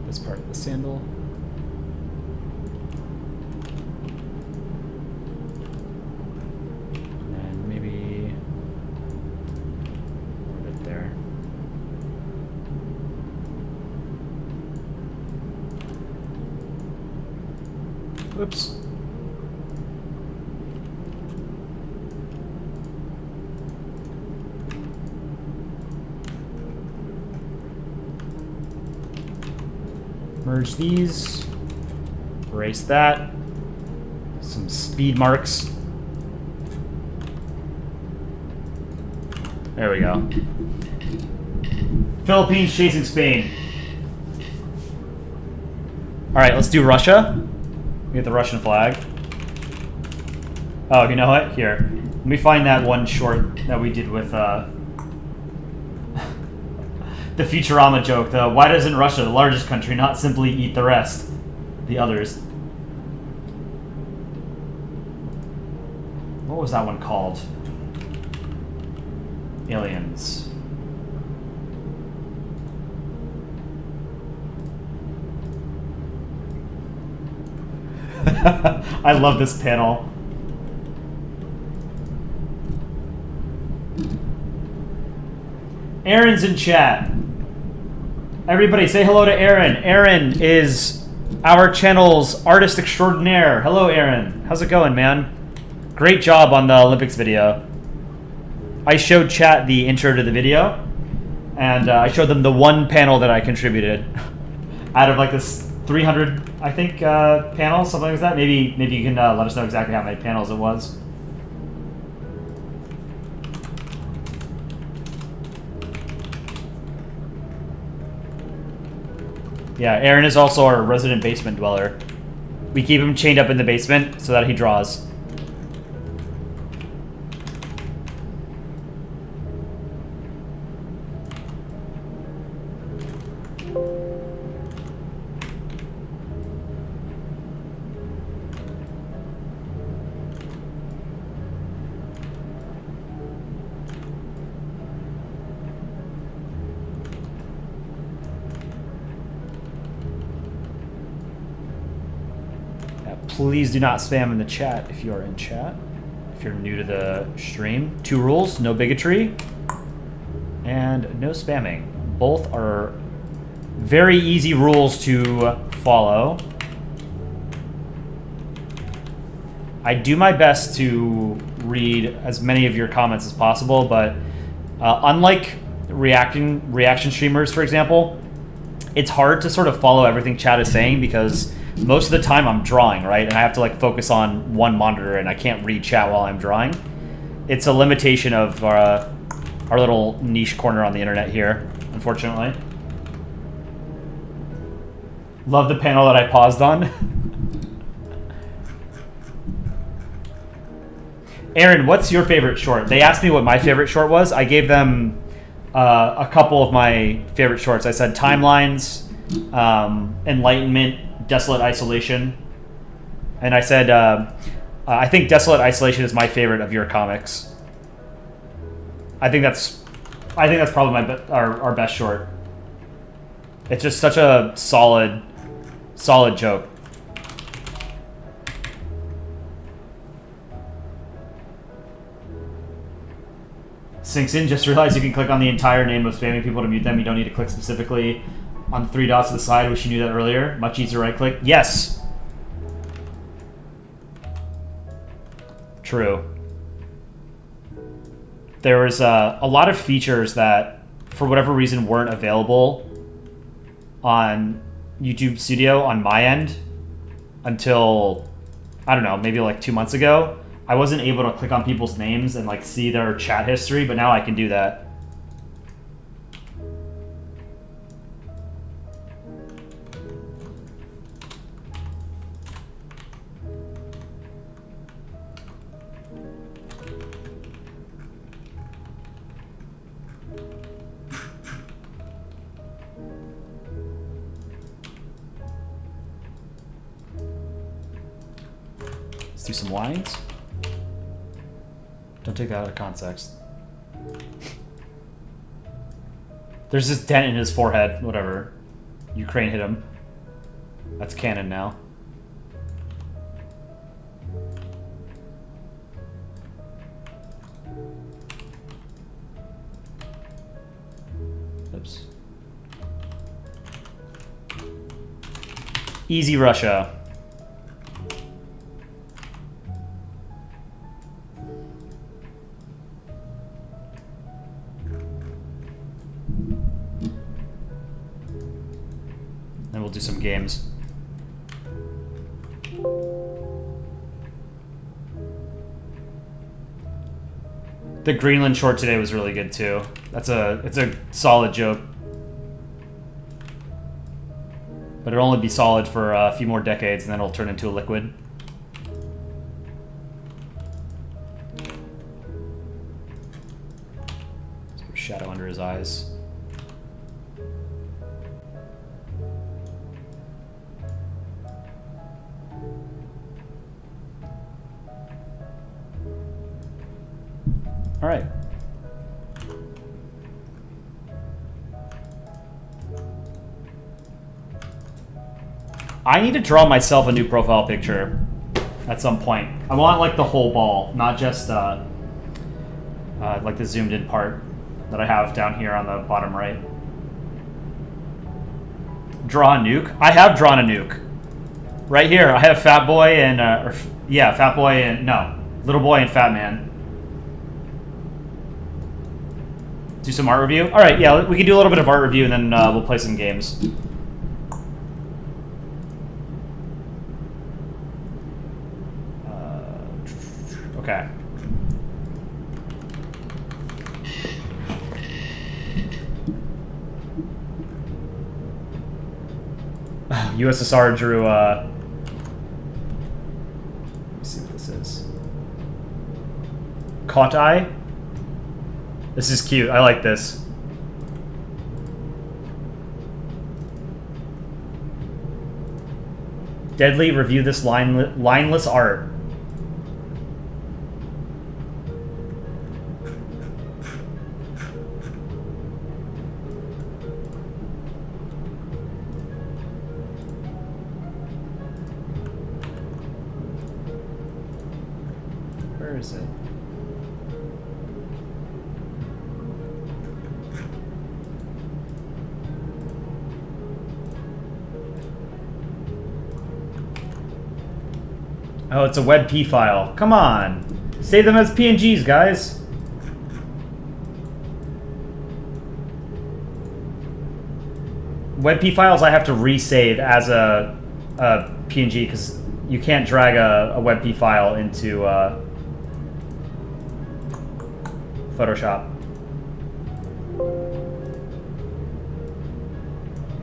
This part of the sandal. And maybe right there. Whoops. Merge these, erase that, some speed marks. There we go. Philippines chasing Spain. Alright, let's do Russia. We get the Russian flag. Oh, you know what? Here. Let me find that one short that we did with, the Futurama joke, though. Why doesn't Russia, the largest country, not simply eat the rest? The others. What was that one called? Aliens. I love this panel. Aaron's in chat. Everybody say hello to Aaron. Aaron is our channel's artist extraordinaire. Hello, Aaron. How's it going, man? Great job on the Olympics video. I showed chat the intro to the video, and I showed them the one panel that I contributed out of like this 300, I think, panels, something like that. Maybe you can let us know exactly how many panels it was. Yeah, Aaron is also our resident basement dweller. We keep him chained up in the basement so that he draws. Please do not spam in the chat if you are in chat. If you're new to the stream. 2 rules, no bigotry, and no spamming. Both are very easy rules to follow. I do my best to read as many of your comments as possible, but unlike reaction streamers, for example, it's hard to sort of follow everything chat is saying because most of the time I'm drawing, right? And I have to like focus on one monitor and I can't read chat while I'm drawing. It's a limitation of our little niche corner on the internet here, unfortunately. Love the panel that I paused on. Aaron, what's your favorite short? They asked me what my favorite short was. I gave them a couple of my favorite shorts. I said Timelines, Enlightenment, Desolate Isolation, and I said I think Desolate Isolation is my favorite of your comics. I think that's probably our best short. It's just such a solid joke. Sinks in, just realized you can click on the entire name of spamming people to mute them. You don't need to click specifically on the 3 dots to the side. Wish you knew that earlier. Much easier right click. Yes. True. There was a lot of features that, for whatever reason, weren't available on YouTube Studio on my end until, I don't know, maybe like 2 months ago. I wasn't able to click on people's names and like see their chat history, but now I can do that. Let's do some lines. Don't take that out of context. There's this dent in his forehead. Whatever. Ukraine hit him. That's canon now. Oops. Easy Russia. And we'll do some games. The Greenland short today was really good too. It's a solid joke. But it'll only be solid for a few more decades and then it'll turn into a liquid. Let's put a shadow under his eyes. All right. I need to draw myself a new profile picture at some point. I want like the whole ball, not just like the zoomed in part that I have down here on the bottom right. Draw a nuke? I have drawn a nuke. Right here, I have Fat Boy and, Fat Boy and, no, Little Boy and Fat Man. Do some art review? All right, yeah, we can do a little bit of art review and then we'll play some games. Okay. USSR drew, let me see what this is. Caught Eye? This is cute. I like this. Deadly, review this lineless art. Where is it? Oh, it's a WebP file. Come on. Save them as PNGs, guys. WebP files I have to resave as a PNG because you can't drag a WebP file into Photoshop.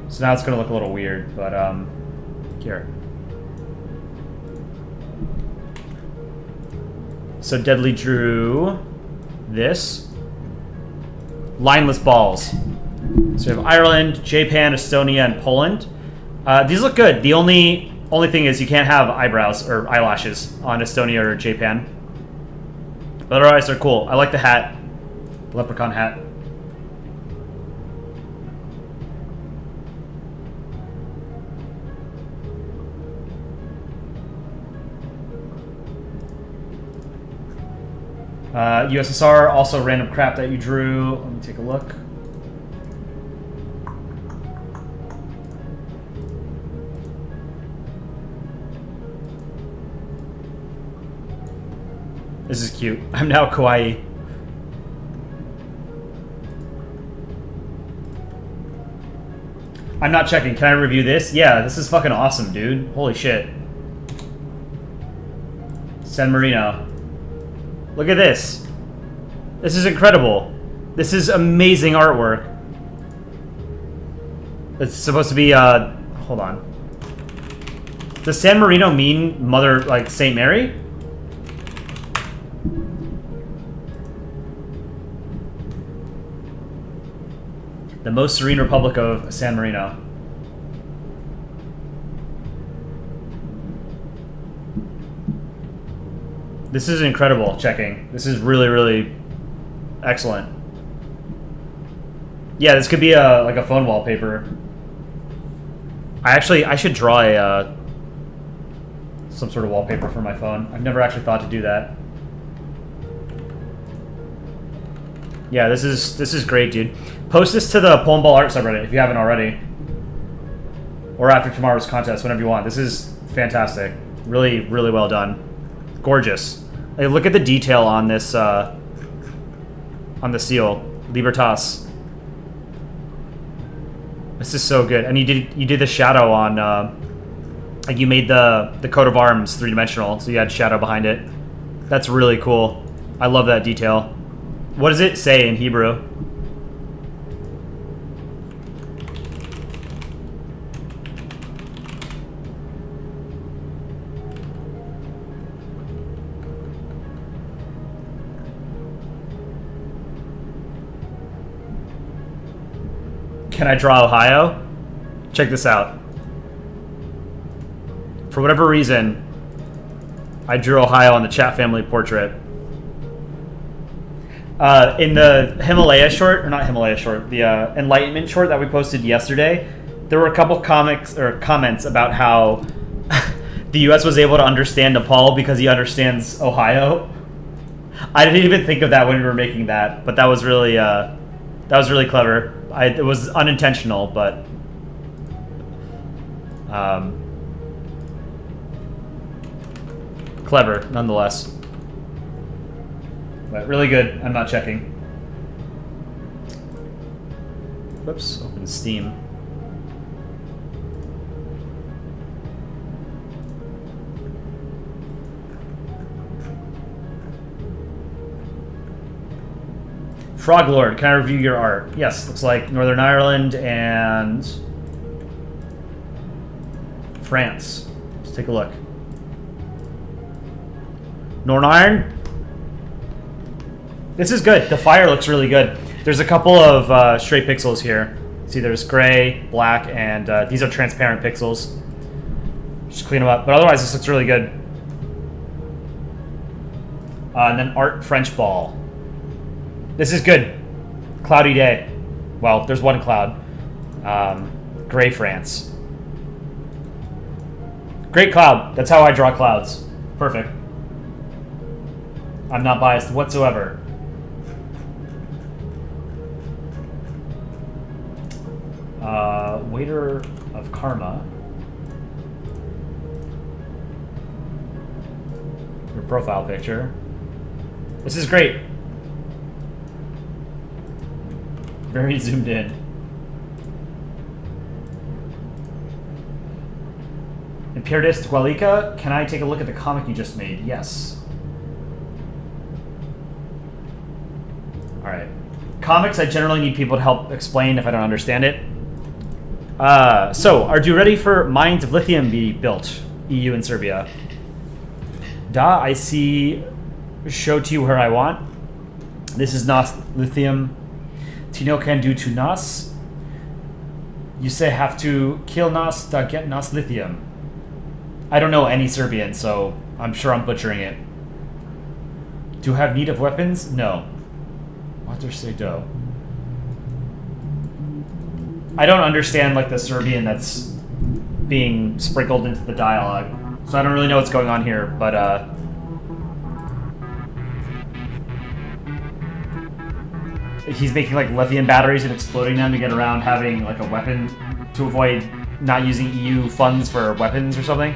So now it's going to look a little weird, but here. So Deadly drew this. Lineless balls. So we have Ireland, Japan, Estonia, and Poland. These look good. The only thing is you can't have eyebrows or eyelashes on Estonia or Japan. But otherwise they're cool. I like the hat. The leprechaun hat. USSR, also random crap that you drew. Let me take a look. This is cute. I'm now kawaii. I'm not checking. Can I review this? Yeah, this is fucking awesome, dude. Holy shit. San Marino. Look at this. This is incredible. This is amazing artwork. It's supposed to be, hold on. Does San Marino mean Mother, like, St. Mary? The most serene republic of San Marino. This is incredible, checking. This is really, really excellent. Yeah, this could be like a phone wallpaper. I should draw some sort of wallpaper for my phone. I've never actually thought to do that. Yeah, this is great, dude. Post this to the Polandball art subreddit if you haven't already. Or after tomorrow's contest, whenever you want. This is fantastic. Really, really well done. Gorgeous. Like, look at the detail on this, on the seal. Libertas. This is so good. And you did the shadow on, like you made the coat of arms three-dimensional, so you had shadow behind it. That's really cool. I love that detail. What does it say in Hebrew? Can I draw Ohio? Check this out. For whatever reason, I drew Ohio on the chat family portrait. In the Himalaya short, or not Himalaya short, the Enlightenment short that we posted yesterday, there were a couple comments about how the U.S. was able to understand Nepal because he understands Ohio. I didn't even think of that when we were making that, but that was really clever. It was unintentional, but clever nonetheless. But really good. I'm not checking. Whoops. Open Steam. Frog Lord, can I review your art? Yes, looks like Northern Ireland and France. Let's take a look. Northern Ireland. This is good. The fire looks really good. There's a couple of stray pixels here. See, there's gray, black, and these are transparent pixels. Just clean them up. But otherwise, this looks really good. And then Art French Ball. This is good. Cloudy day. Well, there's one cloud. Gray France. Great cloud. That's how I draw clouds. Perfect. I'm not biased whatsoever. Waiter of Karma. Your profile picture. This is great. Very zoomed in. Imperialist Gualica, can I take a look at the comic you just made? Yes. Alright. Comics, I generally need people to help explain if I don't understand it. So, are you ready for mines of lithium be built? EU and Serbia. Da, I see. Show to you where I want. This is Nas lithium. Tino can do to Nas. You say have to kill Nas to get Nas lithium. I don't know any Serbian, so I'm sure I'm butchering it. Do you have need of weapons? No. What does say do? I don't understand like the Serbian that's being sprinkled into the dialogue, so I don't really know what's going on here, but he's making like lithium batteries and exploding them to get around having like a weapon to avoid not using EU funds for weapons or something.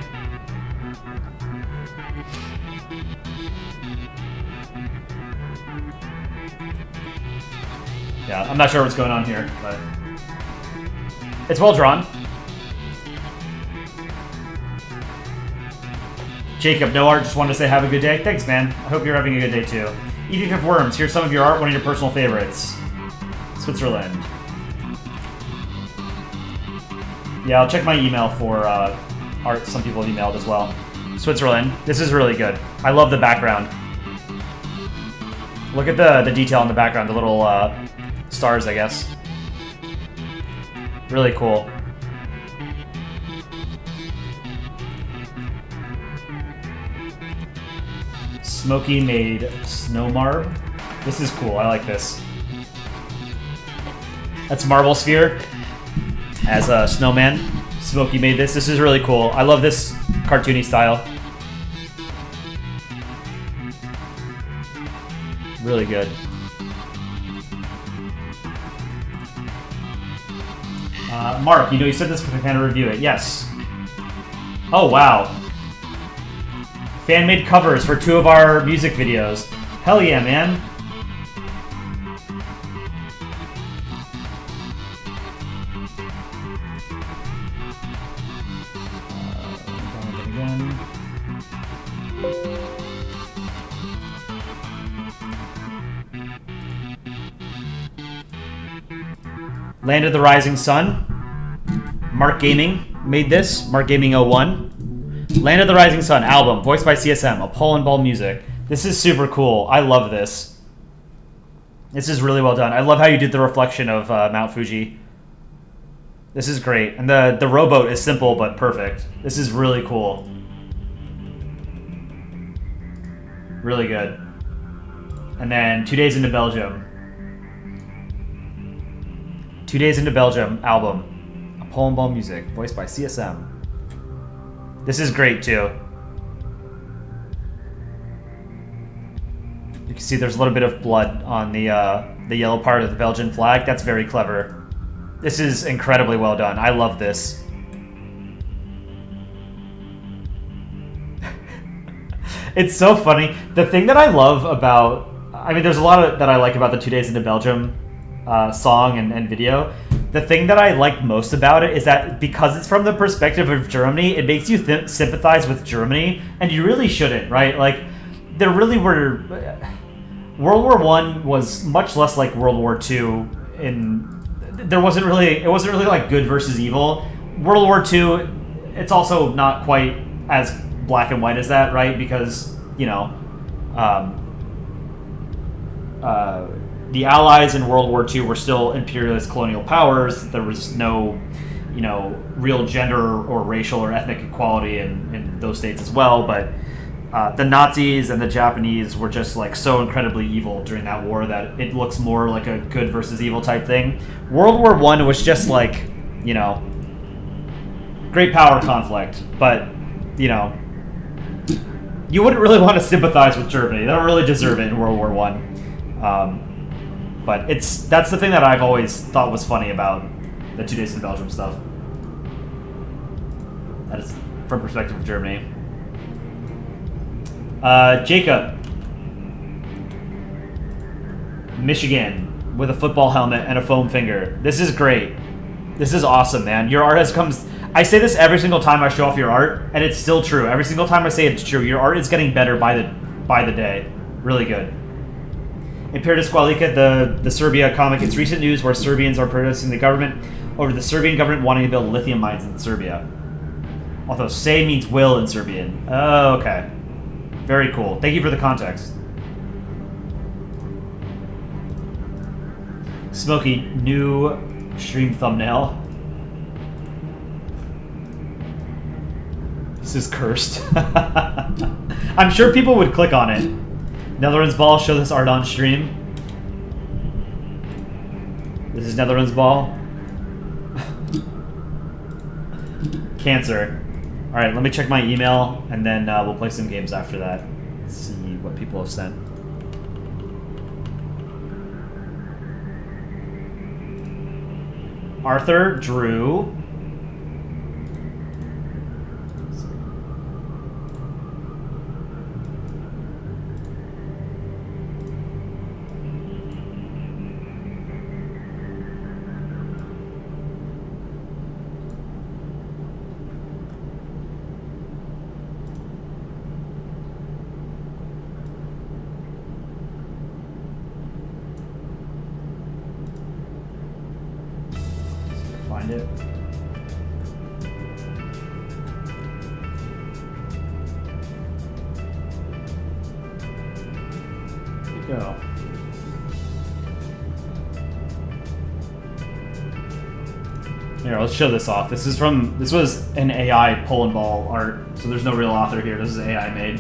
Yeah, I'm not sure what's going on here, but it's well drawn. Jacob, no art, just wanted to say have a good day. Thanks, man. I hope you're having a good day too. Eating of Worms, here's some of your art, one of your personal favorites. Switzerland. Yeah, I'll check my email for art some people have emailed as well. Switzerland, this is really good. I love the background. Look at the detail in the background, the little stars, I guess. Really cool. Smokey made Snowmarb. This is cool, I like this. That's Marble Sphere as a snowman. Smokey made this. This is really cool. I love this cartoony style. Really good. Mark, you said this, but I can't review it. Yes. Oh, wow. Fan-made covers for 2 of our music videos. Hell yeah, man. Land of the Rising Sun. Mark Gaming made this. Mark Gaming 01. Land of the Rising Sun album, voiced by CSM. A Polandball music. This is super cool. I love this. This is really well done. I love how you did the reflection of Mount Fuji. This is great. And the rowboat is simple but perfect. This is really cool. Really good. And then 2 Days into Belgium. 2 Days into Belgium album. A Polandball music, voiced by CSM. This is great too. You can see there's a little bit of blood on the yellow part of the Belgian flag. That's very clever. This is incredibly well done. I love this. It's so funny. The thing that I love about... I mean, there's a lot that I like about the 2 Days into Belgium song and video. The thing that I like most about it is that because it's from the perspective of Germany, it makes you sympathize with Germany, and you really shouldn't, right? Like, there really were... World War I was much less like World War II it wasn't really like good versus evil. World War II, it's also not quite as black and white as that, right? Because, the Allies in World War II were still imperialist colonial powers. There was no, real gender or racial or ethnic equality in those states as well. But the Nazis and the Japanese were just like so incredibly evil during that war that it looks more like a good versus evil type thing. World War I was just like, great power conflict. But, you wouldn't really want to sympathize with Germany. They don't really deserve it in World War I. But that's the thing that I've always thought was funny about the 2 Days in Belgium stuff. That is from perspective of Germany. Jacob. Michigan with a football helmet and a foam finger. This is great. This is awesome, man. Your art has come... I say this every single time I show off your art, and it's still true. Every single time I say it's true. Your art is getting better by the day. Really good. Imperatus Qualica, the Serbia comic. It's recent news where Serbians are protesting the government over the Serbian government wanting to build lithium mines in Serbia. Although say means will in Serbian. Oh, okay. Very cool. Thank you for the context. Smokey, new stream thumbnail. This is cursed. I'm sure people would click on it. Netherlands Ball, show this art on stream. This is Netherlands Ball. Cancer. Alright, let me check my email, and then we'll play some games after that. Let's see what people have sent. Arthur, Drew. find it. Here we go. Here, let's show this off. This was an AI Polandball art, so there's no real author here. This is AI made.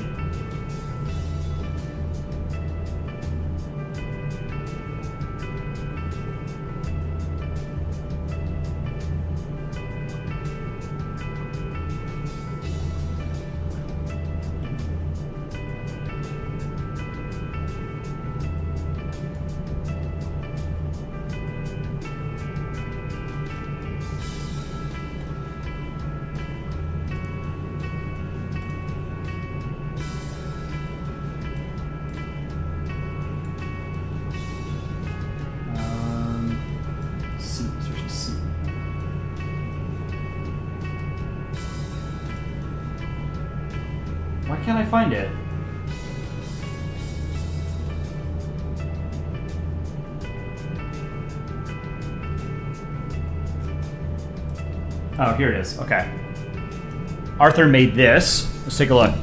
Why can't I find it? Oh, here it is. Okay. Arthur made this. Let's take a look.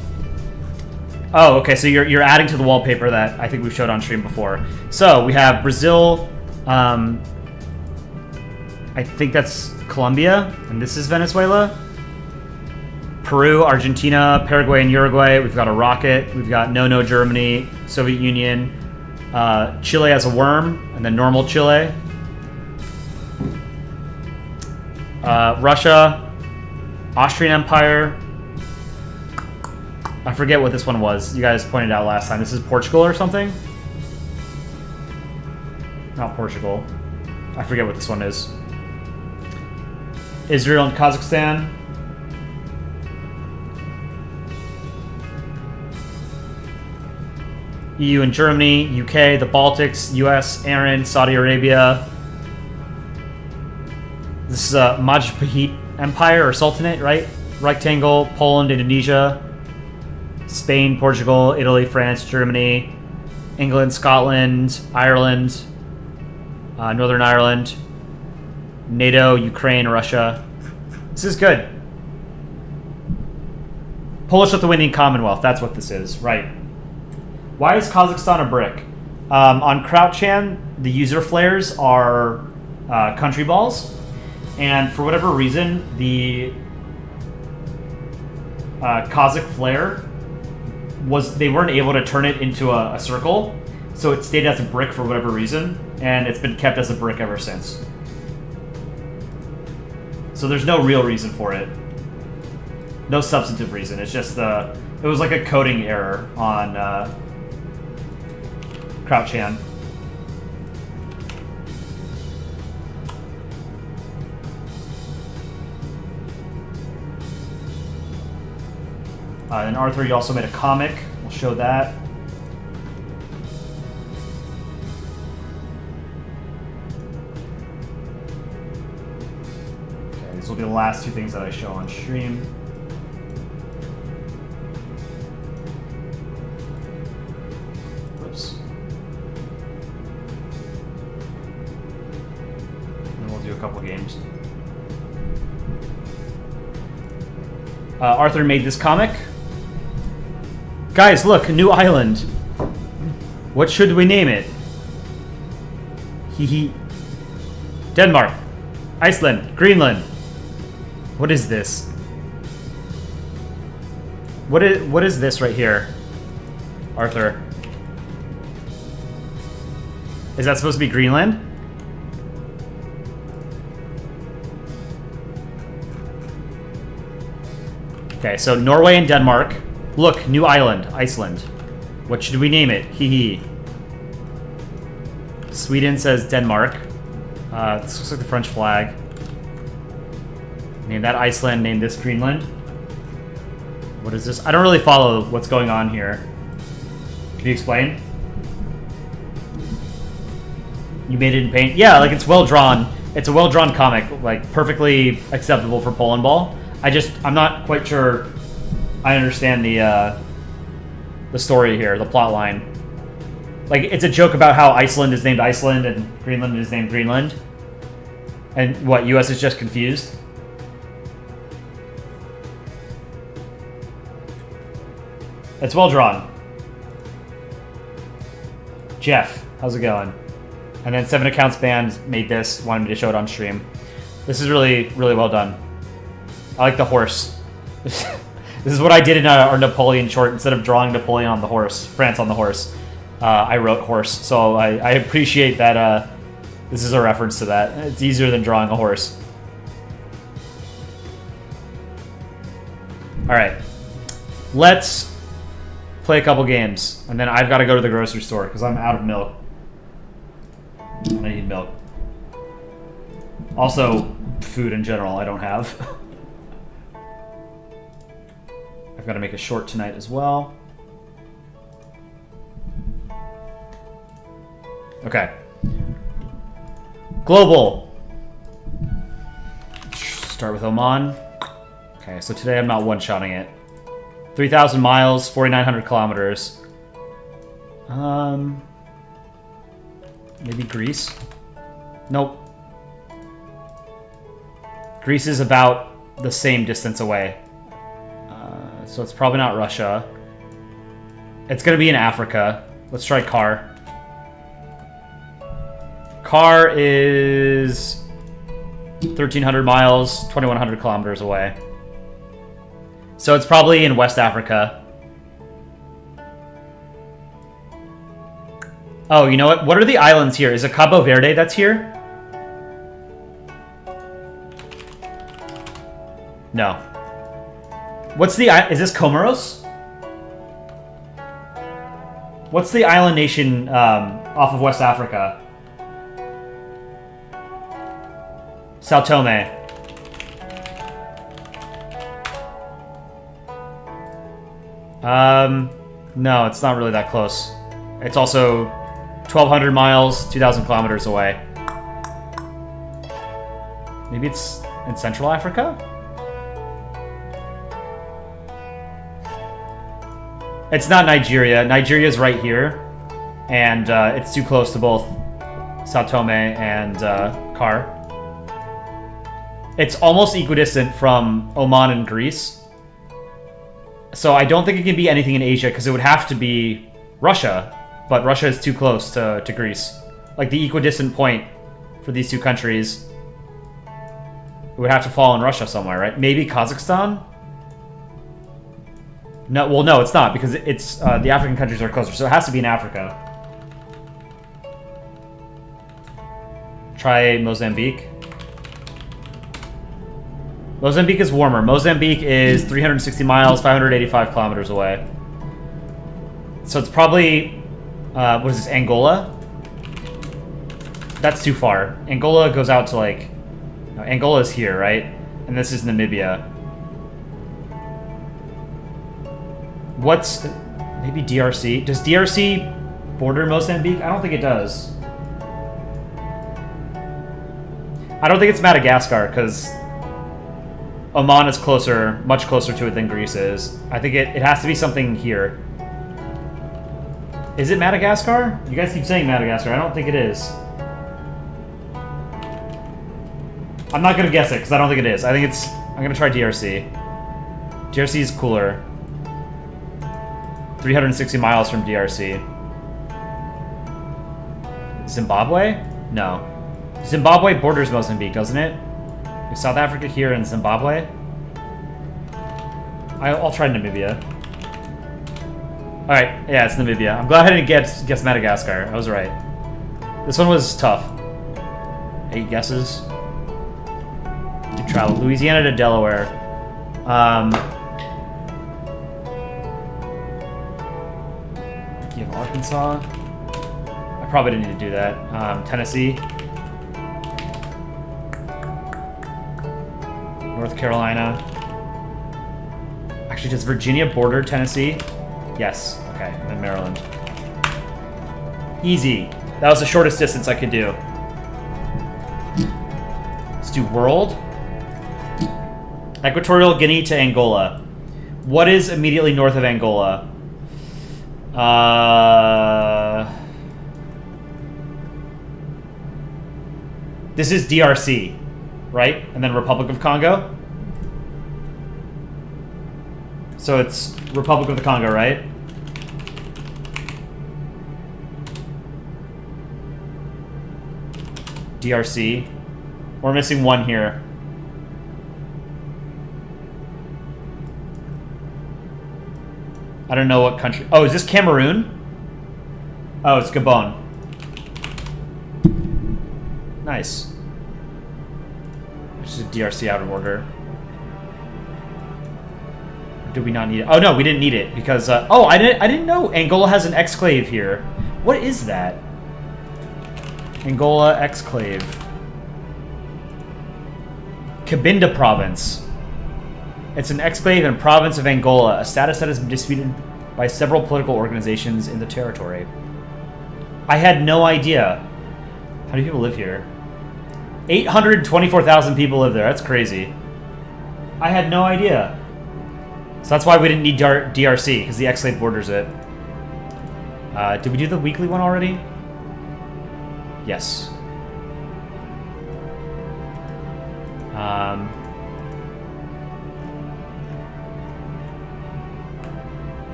Oh, okay. So you're adding to the wallpaper that I think we showed on stream before. So we have Brazil. I think that's Colombia, and this is Venezuela. Peru, Argentina, Paraguay, and Uruguay. We've got a rocket. We've got No Germany, Soviet Union. Chile has a worm, and then normal Chile. Russia, Austrian Empire. I forget what this one was. You guys pointed out last time. This is Portugal or something? Not Portugal. I forget what this one is. Israel and Kazakhstan. EU and Germany, UK, the Baltics, US, Iran, Saudi Arabia. This is a Majapahit Empire or Sultanate, right? Rectangle, Poland, Indonesia, Spain, Portugal, Italy, France, Germany, England, Scotland, Ireland, Northern Ireland, NATO, Ukraine, Russia. This is good. Polish-Lithuanian Commonwealth, that's what this is, right. Why is Kazakhstan a brick? On Crouchan, the user flares are country balls, and for whatever reason, the Kazakh flare they weren't able to turn it into a circle, so it stayed as a brick for whatever reason, and it's been kept as a brick ever since. So there's no real reason for it. No substantive reason. It's just it was like a coding error on Crouchan. And Arthur, you also made a comic. We'll show that. Okay, these will be the last two things that I show on stream. Whoops. And we'll do a couple games. Arthur made this comic. Guys, look, a new island. What should we name it? Hee. Denmark. Iceland. Greenland. What is this? What is this right here? Arthur. Is that supposed to be Greenland? Okay, so Norway and Denmark. Look, new island, Iceland. What should we name it? Hee. Sweden says Denmark. This looks like the French flag. Name that Iceland, name this Greenland. What is this? I don't really follow what's going on here. Can you explain? You made it in paint? Yeah, like it's well drawn. It's a well drawn comic, like perfectly acceptable for Polandball. I'm not quite sure I understand the story here, the plot line. Like, it's a joke about how Iceland is named Iceland and Greenland is named Greenland. And what, US is just confused? It's well drawn. Jeff, how's it going? And then 7 Accounts Band made this, wanted me to show it on stream. This is really, really well done. I like the horse. This is what I did in our Napoleon short. Instead of drawing Napoleon on the horse, France on the horse, I wrote horse. So I appreciate that this is a reference to that. It's easier than drawing a horse. All right, let's play a couple games, and then I've got to go to the grocery store because I'm out of milk. I need milk. Also, food in general I don't have. I've got to make a short tonight as well. Okay. Global. Start with Oman. Okay, so today I'm not one-shotting it. 3,000 miles, 4,900 kilometers. Maybe Greece? Nope. Greece is about the same distance away. So it's probably not Russia. It's gonna be in Africa. Let's try Car. Car is 1,300 miles, 2,100 kilometers away. So it's probably in West Africa. Oh, you know what? What are the islands here? Is it Cabo Verde that's here? No. What's the... Is this Comoros? What's the island nation off of West Africa? Sao Tome. No, it's not really that close. It's also 1,200 miles, 2,000 kilometers away. Maybe it's in Central Africa? It's not Nigeria. Nigeria's right here. And it's too close to both Sao Tome and Car. It's almost equidistant from Oman and Greece. So I don't think it can be anything in Asia, because it would have to be Russia. But Russia is too close to Greece. Like, the equidistant point for these two countries, it would have to fall in Russia somewhere, right? Maybe Kazakhstan? No, well, no, it's not, because it's the African countries are closer, so it has to be in Africa. Try Mozambique. Mozambique is warmer. Mozambique is 360 miles, 585 kilometers away. So it's probably, what is this, Angola? That's too far. Angola goes out to, like, no, Angola is here, right? And this is Namibia. What's, maybe DRC? Does DRC border Mozambique? I don't think it does. I don't think it's Madagascar, because Oman is closer, much closer to it than Greece is. I think it has to be something here. Is it Madagascar? You guys keep saying Madagascar. I don't think it is. I'm not going to guess it, because I don't think it is. I think it's... I'm going to try DRC. DRC is cooler. 360 miles from DRC. Zimbabwe? No. Zimbabwe borders Mozambique, doesn't it? Is South Africa here and Zimbabwe? I'll try Namibia. Alright, yeah, it's Namibia. I'm glad I didn't guess Madagascar. I was right. This one was tough. 8 guesses. You travel Louisiana to Delaware. You have Arkansas. I probably didn't need to do that. Tennessee. North Carolina. Actually, does Virginia border Tennessee? Yes. Okay, and then Maryland. Easy. That was the shortest distance I could do. Let's do world. Equatorial Guinea to Angola. What is immediately north of Angola? This is DRC. right? And then Republic of Congo. So it's Republic of the Congo, right? DRC. We're missing one here. I don't know what country. Oh, is this Cameroon? Oh, it's Gabon. Nice. Just a DRC out of order. Do we not need it? Oh no, we didn't need it because oh, I didn't know Angola has an exclave here. What is that? Angola exclave. Cabinda province. It's an exclave and province of Angola, a status that has been disputed by several political organizations in the territory. I had no idea. How do people live here? 824,000 people live there. That's crazy. I had no idea. So that's why we didn't need DRC, because the exclave borders it. Did we do the weekly one already? Yes.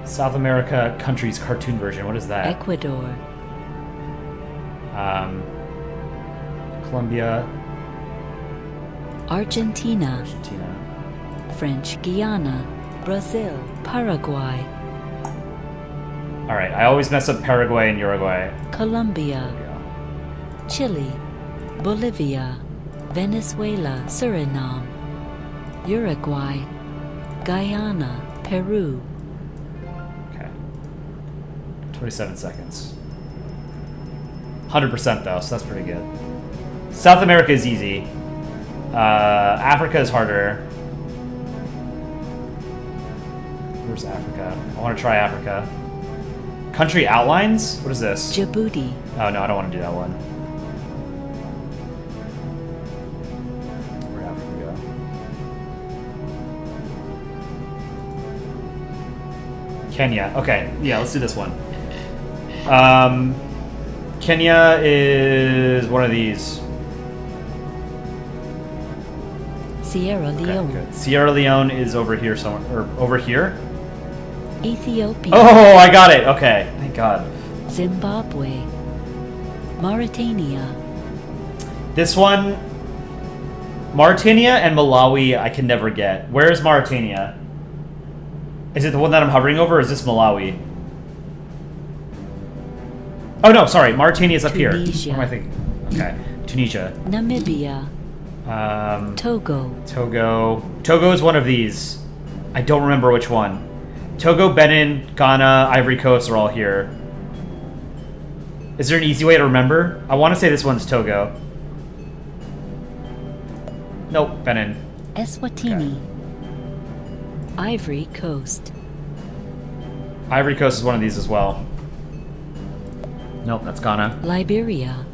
South America countries cartoon version. What is that? Ecuador. Colombia. Argentina. Argentina. French Guiana. Brazil. Paraguay. Alright, I always mess up Paraguay and Uruguay. Colombia. Chile. Bolivia. Venezuela. Suriname. Uruguay. Guyana. Peru. 27 seconds. 100% though, so that's pretty good. South America is easy. Africa is harder. Where's Africa? I want to try Africa. Country outlines? What is this? Djibouti. Oh no, I don't want to do that one. Where'd Africa go? Kenya. Okay, yeah, let's do this one. Kenya is one of these. Sierra Leone. Okay, good. Sierra Leone is over here somewhere. Or over here? Ethiopia. Oh, I got it. Okay, thank God. Zimbabwe. Mauritania. This one, Mauritania and Malawi, I can never get. Where is Mauritania? Is it the one that I'm hovering over, or is this Malawi? Oh no, sorry, Mauritania is up Tunisia. here. What am I thinking? Okay, Tunisia. Namibia. Togo. Togo is one of these. I don't remember which one. Togo, Benin, Ghana, Ivory Coast are all here. Is there an easy way to remember? I want to say this one's Togo. Nope, Benin. Eswatini. Okay. Ivory Coast. Ivory Coast is one of these as well. Nope, that's Ghana. Liberia.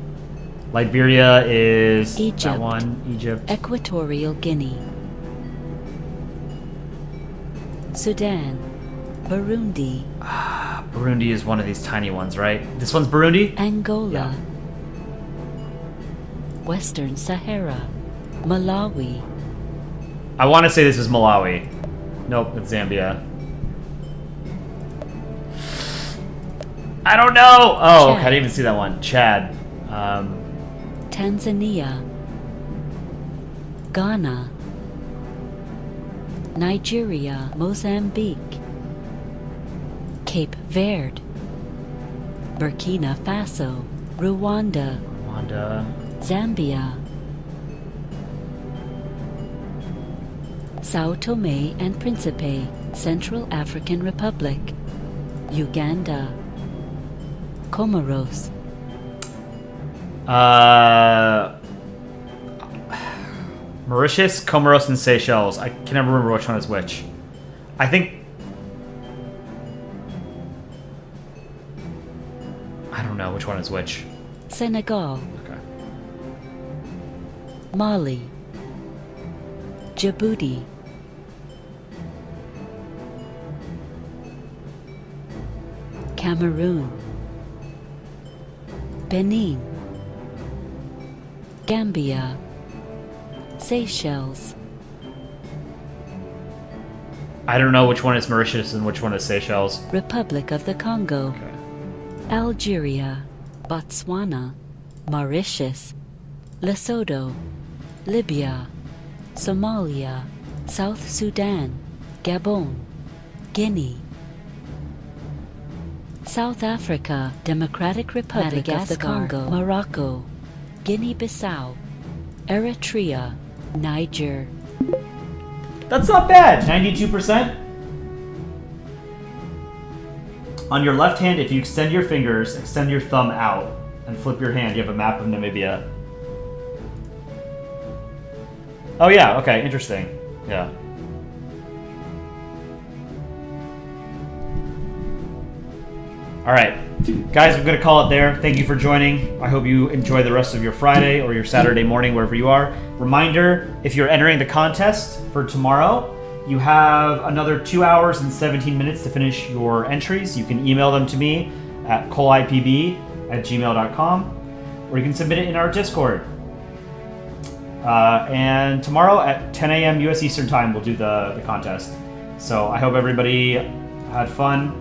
Liberia is Egypt. that one. Egypt. Equatorial Guinea. Sudan. Burundi. Burundi is one of these tiny ones, right? This one's Burundi? Angola. Yeah. Western Sahara. Malawi. I want to say this is Malawi. Nope, it's Zambia. I don't know! Oh, okay, I didn't even see that one. Chad. Tanzania. Ghana. Nigeria. Mozambique. Cape Verde. Burkina Faso. Rwanda. Zambia. Sao Tome and Principe, Central African Republic. Uganda. Comoros. Mauritius, Comoros, and Seychelles. I can never remember which one is which. I think... I don't know which one is which. Senegal. Okay. Mali. Djibouti. Cameroon. Benin. Gambia. Seychelles. I don't know which one is Mauritius and which one is Seychelles. Republic of the Congo. Okay. Algeria, Botswana, Mauritius, Lesotho, Libya, Somalia, South Sudan, Gabon, Guinea, South Africa, Democratic Republic of the Congo, Morocco, Guinea-Bissau, Eritrea, Niger. That's not bad. 92%. On your left hand, if you extend your fingers, extend your thumb out, and flip your hand, you have a map of Namibia. Oh yeah, okay, interesting. Yeah. Alright, guys, I'm going to call it there. Thank you for joining. I hope you enjoy the rest of your Friday or your Saturday morning, wherever you are. Reminder, if you're entering the contest for tomorrow, you have another 2 hours and 17 minutes to finish your entries. You can email them to me at coleipb@gmail.com, or you can submit it in our Discord. And tomorrow at 10 a.m. U.S. Eastern Time, we'll do the contest. So I hope everybody had fun,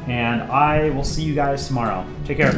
and I will see you guys tomorrow. Take care.